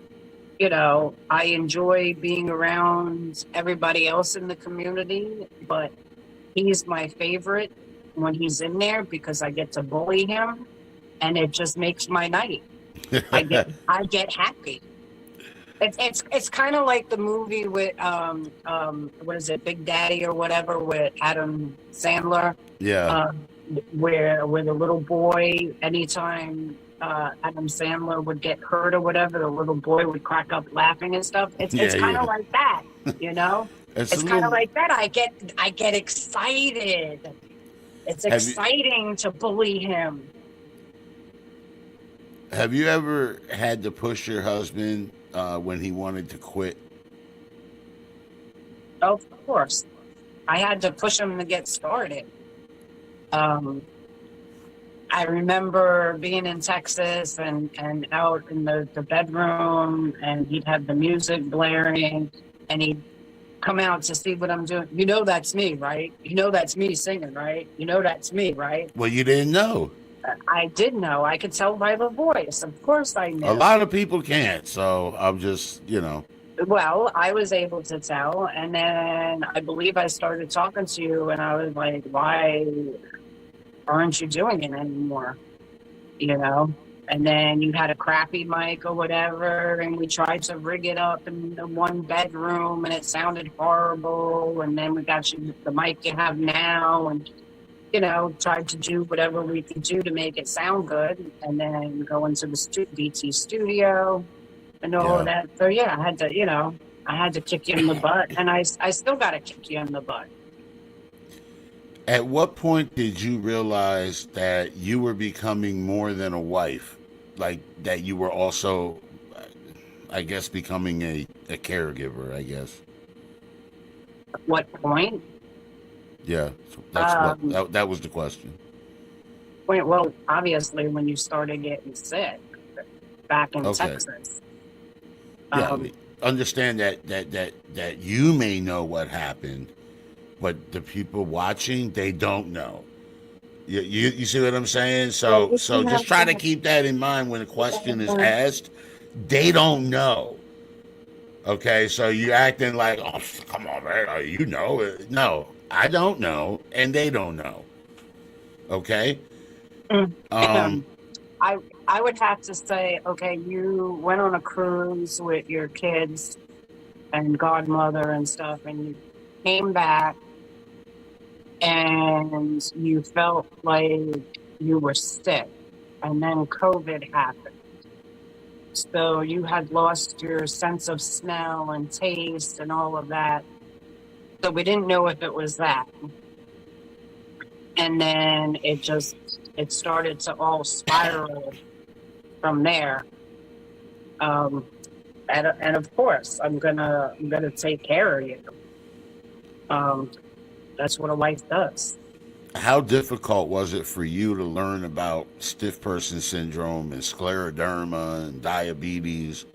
you know, I enjoy being around everybody else in the community, but he's my favorite when he's in there because I get to bully him, and it just makes my night. I get happy. It's kind of like the movie with what is it, Big Daddy or whatever, with Adam Sandler. Yeah. Where the little boy, anytime Adam Sandler would get hurt or whatever, the little boy would crack up laughing and stuff. It's kind of like that, you know. It's kind of like that. I get excited. It's exciting to bully him. Have you ever had to push your husband when he wanted to quit? Of course, I had to push him to get started. I remember being in Texas and out in the bedroom, and he'd have the music blaring, and he'd come out to see what I'm doing. You know that's me, right? You know that's me singing, right? You know that's me, right? Well, you didn't know. I did know. I could tell by the voice. Of course I knew. A lot of people can't, so I'm just, you know. Well, I was able to tell, and then I believe I started talking to you, and I was like, why aren't you doing it anymore? You know? And then you had a crappy mic or whatever, and we tried to rig it up in the one bedroom, and it sounded horrible, and then we got you the mic you have now, and you know, tried to do whatever we could do to make it sound good, and then go into the BT studio and all of that. So yeah, I had to kick you in the butt, and I still got to kick you in the butt. At what point did you realize that you were becoming more than a wife? Like that you were also, I guess, becoming a caregiver, I guess. At what point? Yeah, so that's that was the question. Well, obviously when you started getting sick back in Texas. Yeah, understand that you may know what happened, but the people watching, they don't know. You see what I'm saying? So just try to keep that in mind when a question is asked. They don't know. Okay, so you acting like, oh, come on, man, you know it. No, I don't know, and they don't know. Okay? I would have to say, okay, you went on a cruise with your kids and godmother and stuff, and you came back, and you felt like you were sick, and then COVID happened. So you had lost your sense of smell and taste and all of that. So we didn't know if it was that. And then it started to all spiral from there. and of course, I'm gonna take care of you. Um, that's what a wife does. How difficult was it for you to learn about stiff person syndrome and scleroderma and diabetes?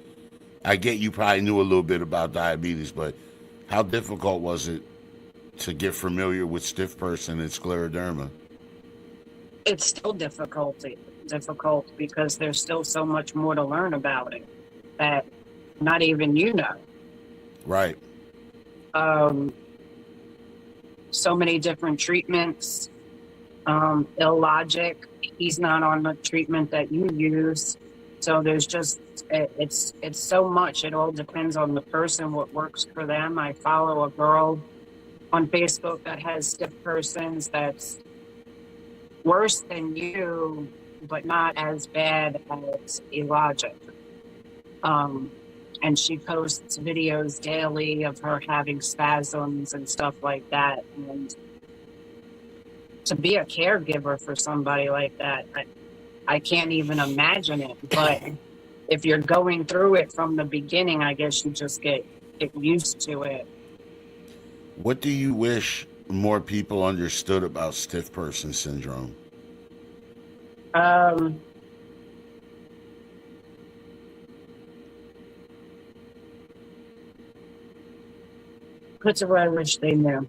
I get you probably knew a little bit about diabetes, but how difficult was it to get familiar with stiff person and scleroderma? It's still difficult because there's still so much more to learn about it that not even you know. Right. Um, so many different treatments, illogic. He's not on the treatment that you use. So there's just, it's so much. It all depends on the person, what works for them. I follow a girl on Facebook that has stiff persons that's worse than you, but not as bad as illogic. And she posts videos daily of her having spasms and stuff like that. And to be a caregiver for somebody like that, I can't even imagine it. But if you're going through it from the beginning, I guess you just get used to it. What do you wish more people understood about stiff person syndrome? What's what I wish they knew?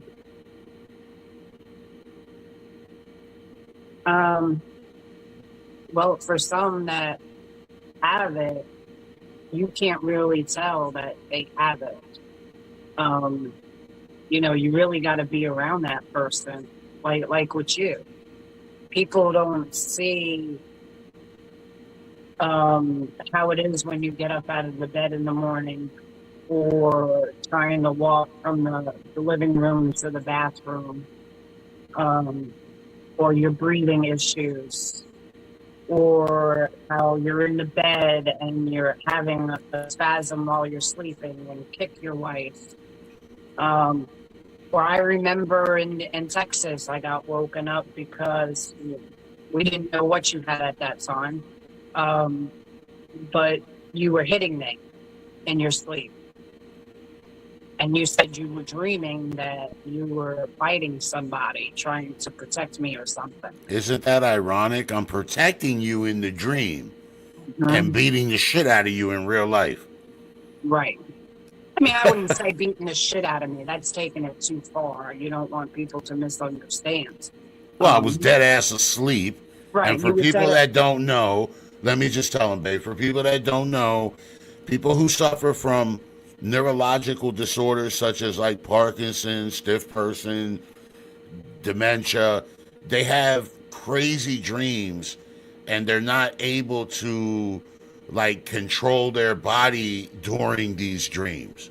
Well, for some that have it, you can't really tell that they have it. You know, you really got to be around that person, like with you. People don't see how it is when you get up out of the bed in the morning, or trying to walk from the living room to the bathroom, or your breathing issues, or how you're in the bed and you're having a spasm while you're sleeping and kick your wife. Or I remember in Texas, I got woken up because we didn't know what you had at that time, but you were hitting me in your sleep. And you said you were dreaming that you were fighting somebody, trying to protect me or something. Isn't that ironic? I'm protecting you in the dream and beating the shit out of you in real life. Right. I mean, I wouldn't say beating the shit out of me. That's taking it too far. You don't want people to misunderstand. Well, I was dead ass asleep. Right. And for people that don't know, let me just tell them, babe, for people that don't know, people who suffer from neurological disorders such as like Parkinson's, stiff person, dementia, they have crazy dreams and they're not able to like control their body during these dreams.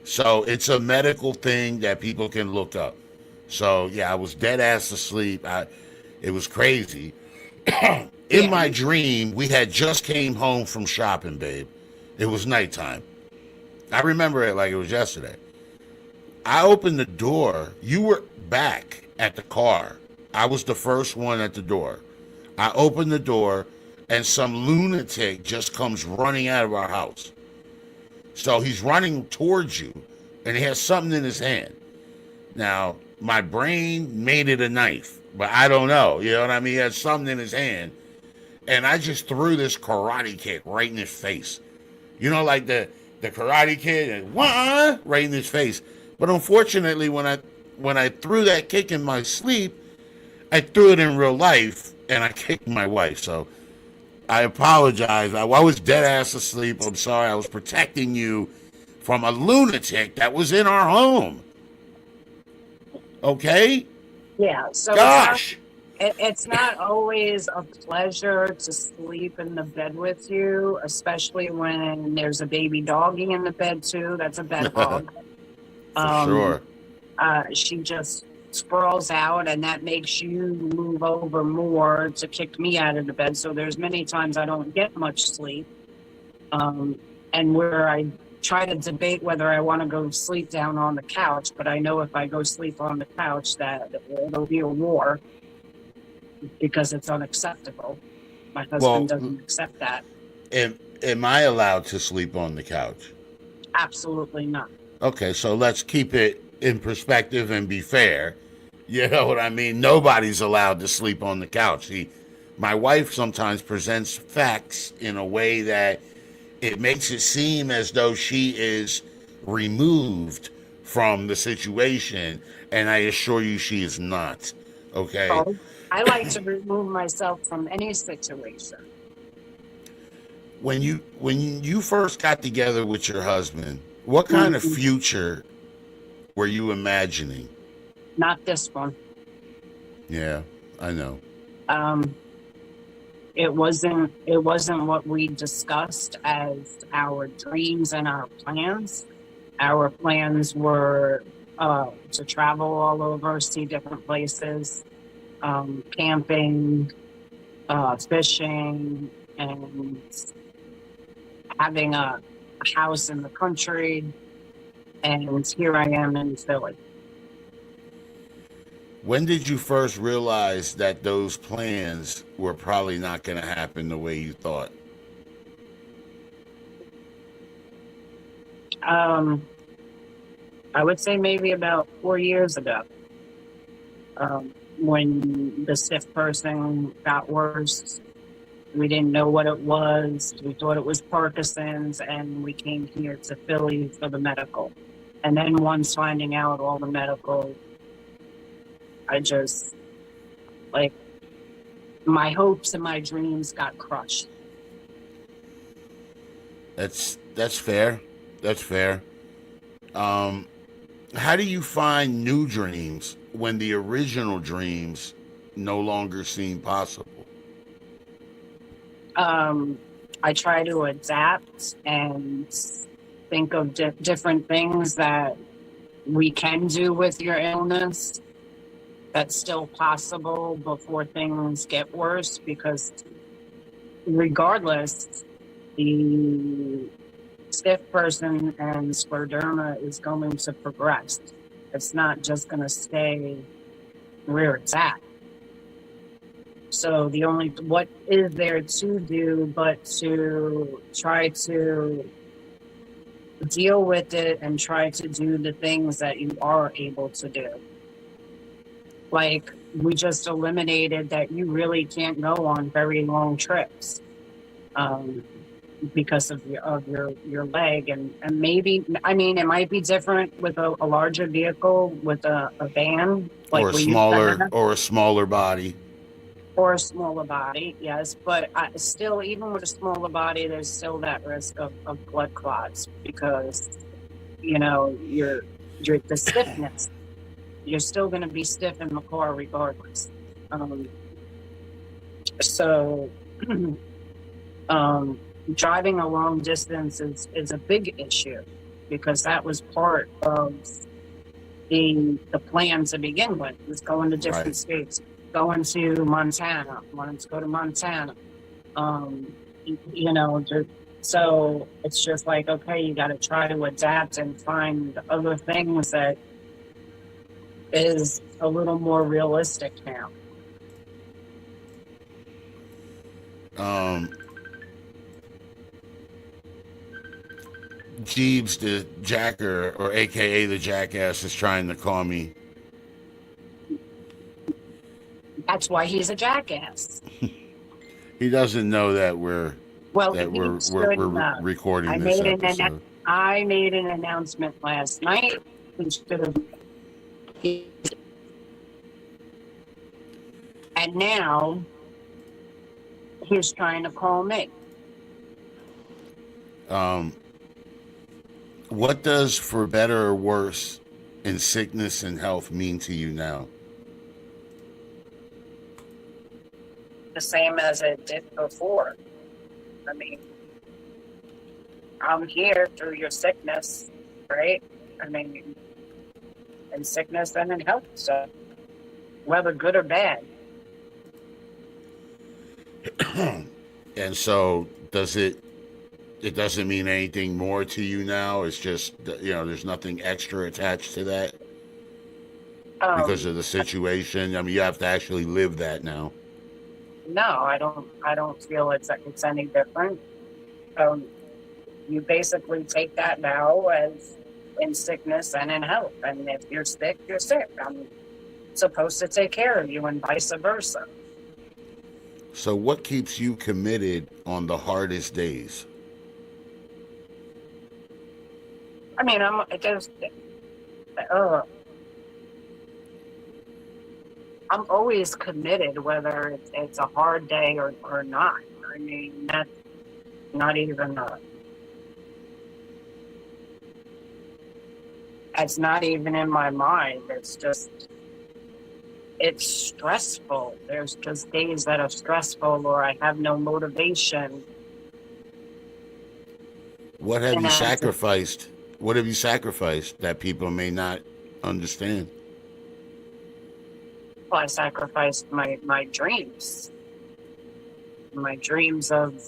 So it's a medical thing that people can look up. So yeah, I was dead ass asleep. It was crazy. In my dream, we had just came home from shopping, babe. It was nighttime. I remember it like it was yesterday. I opened the door. You were back at the car. I was the first one at the door. I opened the door, and some lunatic just comes running out of our house. So he's running towards you, and he has something in his hand. Now, my brain made it a knife, but I don't know. You know what I mean? He had something in his hand, and I just threw this karate kick right in his face. You know, like the Karate Kid, and right in his face. But unfortunately, when I threw that kick in my sleep, I threw it in real life, and I kicked my wife. So I apologize. I was dead ass asleep. I'm sorry. I was protecting you from a lunatic that was in our home. Okay? Yeah. So gosh. It's not always a pleasure to sleep in the bed with you, especially when there's a baby doggy in the bed too. That's a bed hog. For sure. She just sprawls out, and that makes you move over more to kick me out of the bed. So there's many times I don't get much sleep, and where I try to debate whether I want to go sleep down on the couch, but I know if I go sleep on the couch that it'll be a war. Because it's unacceptable. My husband doesn't accept that. And am I allowed to sleep on the couch? Absolutely not. Okay, so let's keep it in perspective and be fair. You know what I mean? Nobody's allowed to sleep on the couch. My wife sometimes presents facts in a way that it makes it seem as though she is removed from the situation, and I assure you she is not. Okay? So I like to remove myself from any situation. When you first got together with your husband, what kind of future were you imagining? Not this one. Yeah, I know. It wasn't what we discussed as our dreams and our plans. Our plans were to travel all over, see different places, camping, fishing, and having a house in the country. And here I am in Philly. When did you first realize that those plans were probably not going to happen the way you thought? I would say maybe about 4 years ago, when the stiff person got worse. We didn't know what it was. We thought it was Parkinson's, and we came here to Philly for the medical. And then once finding out all the medical, I just, like, my hopes and my dreams got crushed. That's fair. That's fair. How do you find new dreams when the original dreams no longer seem possible? I try to adapt and think of different things that we can do with your illness that's still possible before things get worse, because regardless, the stiff person and scleroderma is going to progress. It's not just going to stay where it's at. So what is there to do but to try to deal with it and try to do the things that you are able to do. Like, we just eliminated that you really can't go on very long trips because of your leg, and maybe, I mean, it might be different with a larger vehicle, with a van, like or a smaller body. Or a smaller body, yes, but still, even with a smaller body, there's still that risk of blood clots, because, you know, you're the stiffness. You're still going to be stiff in the car regardless. Driving a long distance is a big issue, because that was part of the plan to begin with, was going to different states. Going to Montana, wanting to go to Montana. You know, so it's just like, okay, you got to try to adapt and find other things that is a little more realistic now. Jeeves, the jacker, or AKA the jackass, is trying to call me. That's why he's a jackass. He doesn't know that we're recording this episode. I made an announcement last night. And now he's trying to call me. What does for better or worse in sickness and health mean to you now? The same as it did before. I mean, I'm here through your sickness, right? I mean, in sickness and in health, so whether good or bad. And so it doesn't mean anything more to you now? It's just, you know, there's nothing extra attached to that because of the situation? I mean, you have to actually live that now. No, I don't feel it's any different. So you basically take that now as in sickness and in health. And if you're sick, you're sick. I'm supposed to take care of you and vice versa. So what keeps you committed on the hardest days? I mean, I'm always committed, whether it's a hard day or not. I mean, that's not even it's not even in my mind. It's stressful. There's just days that are stressful or I have no motivation. What have And you that's- sacrificed? What have you sacrificed that people may not understand? Well, I sacrificed my dreams. My dreams of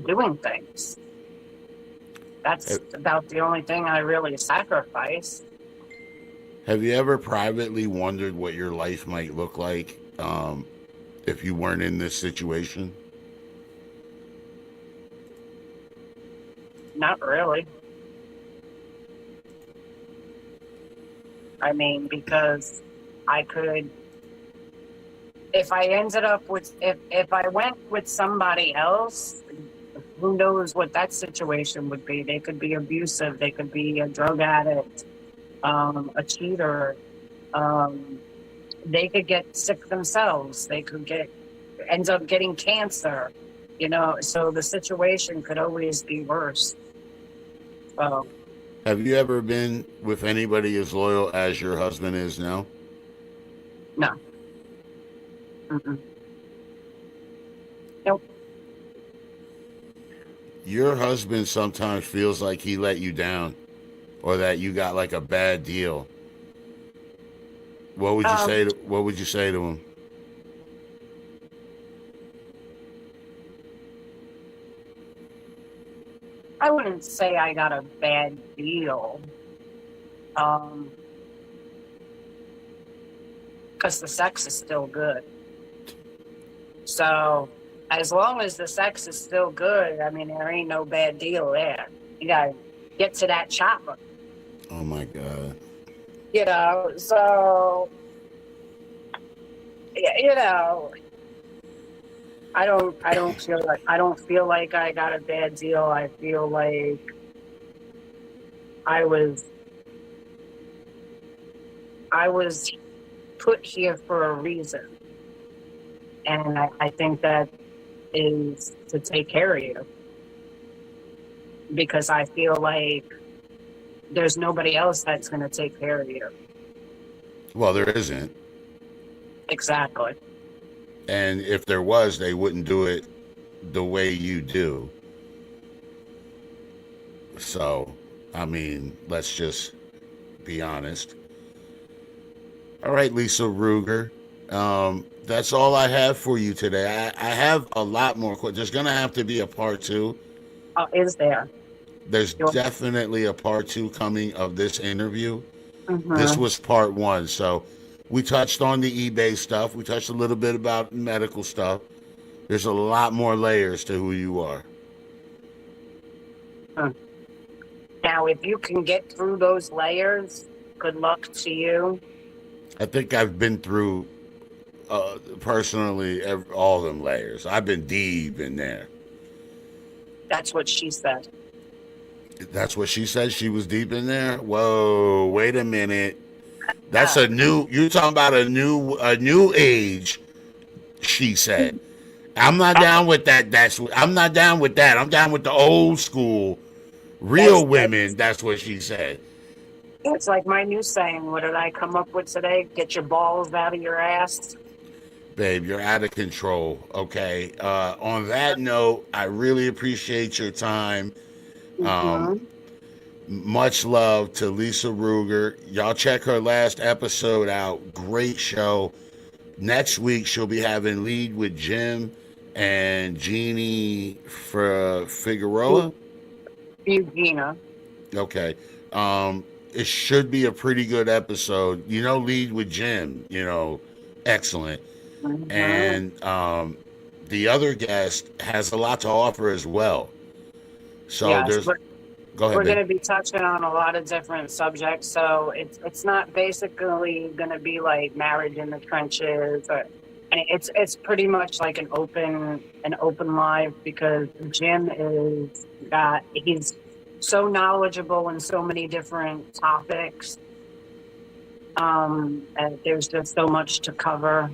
doing things. That's about the only thing I really sacrifice. Have you ever privately wondered what your life might look like if you weren't in this situation? Not really. I mean, because I could, if I ended up with, if I went with somebody else, who knows what that situation would be? They could be abusive. They could be a drug addict, a cheater. They could get sick themselves. They could end up getting cancer, so the situation could always be worse. So, Have you ever been with anybody as loyal as your husband is now? no. Mm-mm. Nope. Your husband sometimes feels like he let you down or that you got like a bad deal. What would you say to him? I wouldn't say I got a bad deal. Because the sex is still good. So, as long as the sex is still good, I mean, there ain't no bad deal there. You gotta get to that chopper. Oh my God. So, I don't feel like I got a bad deal. I feel like I was put here for a reason. And I think that is to take care of you. Because I feel like there's nobody else that's going to take care of you. Well, there isn't. Exactly. And if there was, they wouldn't do it the way you do. So, I mean, let's just be honest. All right, Lisa Ruger. That's all I have for you today. I have a lot more questions. There's going to have to be a part 2. Oh, is there? There's definitely a part 2 coming of this interview. Mm-hmm. This was part 1. So we touched on the eBay stuff. We touched a little bit about medical stuff. There's a lot more layers to who you are. Now, if you can get through those layers, good luck to you. I think I've been through, personally, all them layers. I've been deep in there. That's what she said. That's what she said? She was deep in there? Whoa, wait a minute. That's you're talking about a new age, she said. I'm not down with that. I'm not down with that. I'm down with the old school, real women. That's what she said. It's like my new saying. What did I come up with today? Get your balls out of your ass. Babe, you're out of control, okay? On that note, I really appreciate your time. Much love to Lisa Ruger. Y'all check her last episode out. Great show. Next week, she'll be having Lead with Jim and Jeannie for Figueroa. Eugenia. Okay. It should be a pretty good episode. Lead with Jim, excellent. And the other guest has a lot to offer as well. So Yes, there's. Go ahead. we're babe. going to be touching on a lot of different subjects. So it's not basically going to be like marriage in the trenches, or and it's pretty much like an open live, because Jim he's so knowledgeable in so many different topics. And there's just so much to cover.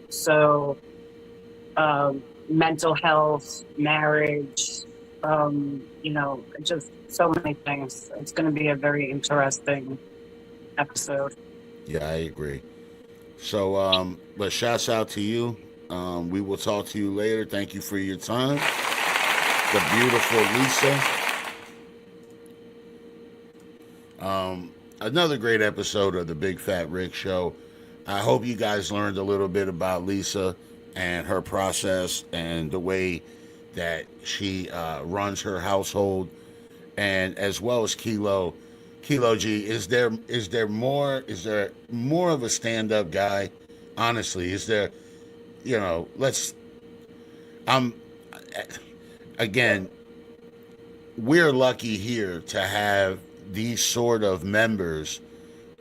So mental health, marriage, just so many things. It's going to be a very interesting episode. Yeah, I agree. So, but shouts out to you. We will talk to you later. Thank you for your time. The beautiful Lisa. Another great episode of the Big Fat Rick Show. I hope you guys learned a little bit about Lisa and her process and the way that she runs her household, and as well as KELO. KELO G, is there more of a stand-up guy? Honestly, is there, again, we're lucky here to have these sort of members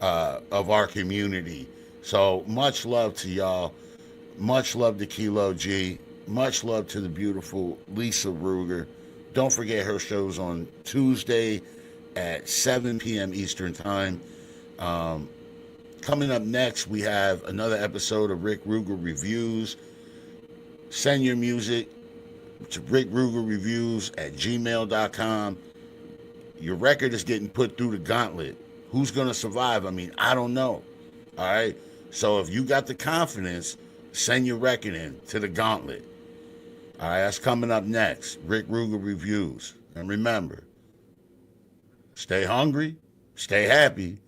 of our community. So much love to y'all. Much love to KELO G. Much love to the beautiful Lisa Ruger. Don't forget her shows on Tuesday at 7 p.m. Eastern Time. Coming up next, we have another episode of Rickrugerreviews. Send your music to rickrugerreviews@gmail.com. Your record is getting put through the gauntlet. Who's going to survive? I mean, I don't know. All right? So if you got the confidence, send your record in to the gauntlet. All right, that's coming up next. Rickrugerreviews. And remember, stay hungry, stay happy,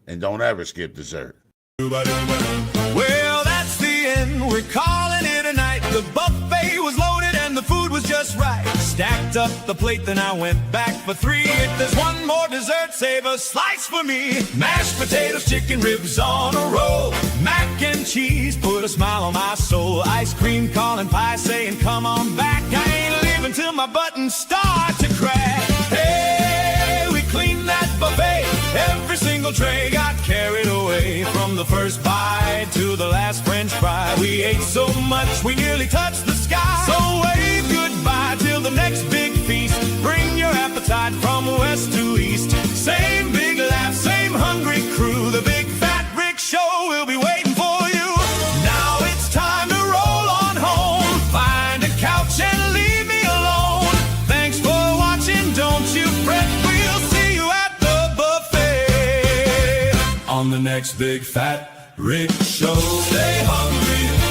and don't ever skip dessert. Well, that's the end. We're calling it a night. The buffet was loaded and the food was just right. Stacked up the plate, then I went back for 3. If there's one more dessert, save a slice for me. Mashed potatoes, chicken ribs on a roll. Mac and cheese put a smile on my soul. Ice cream, corn, pie saying, come on back. I ain't leaving till my buttons start to crack. Hey, we cleaned that buffet. Every single tray got carried away. From the first bite to the last French fry, we ate so much we nearly touched the sky. So wave goodbye till the next big feast. Bring your appetite from west to east. Same big laugh, same hungry crew. The Big Fat Rick Show will be waiting for you. Now it's time to roll on home. Find a couch and leave me alone. Thanks for watching, don't you fret. We'll see you at the buffet on the next Big Fat Rick Show. Stay hungry.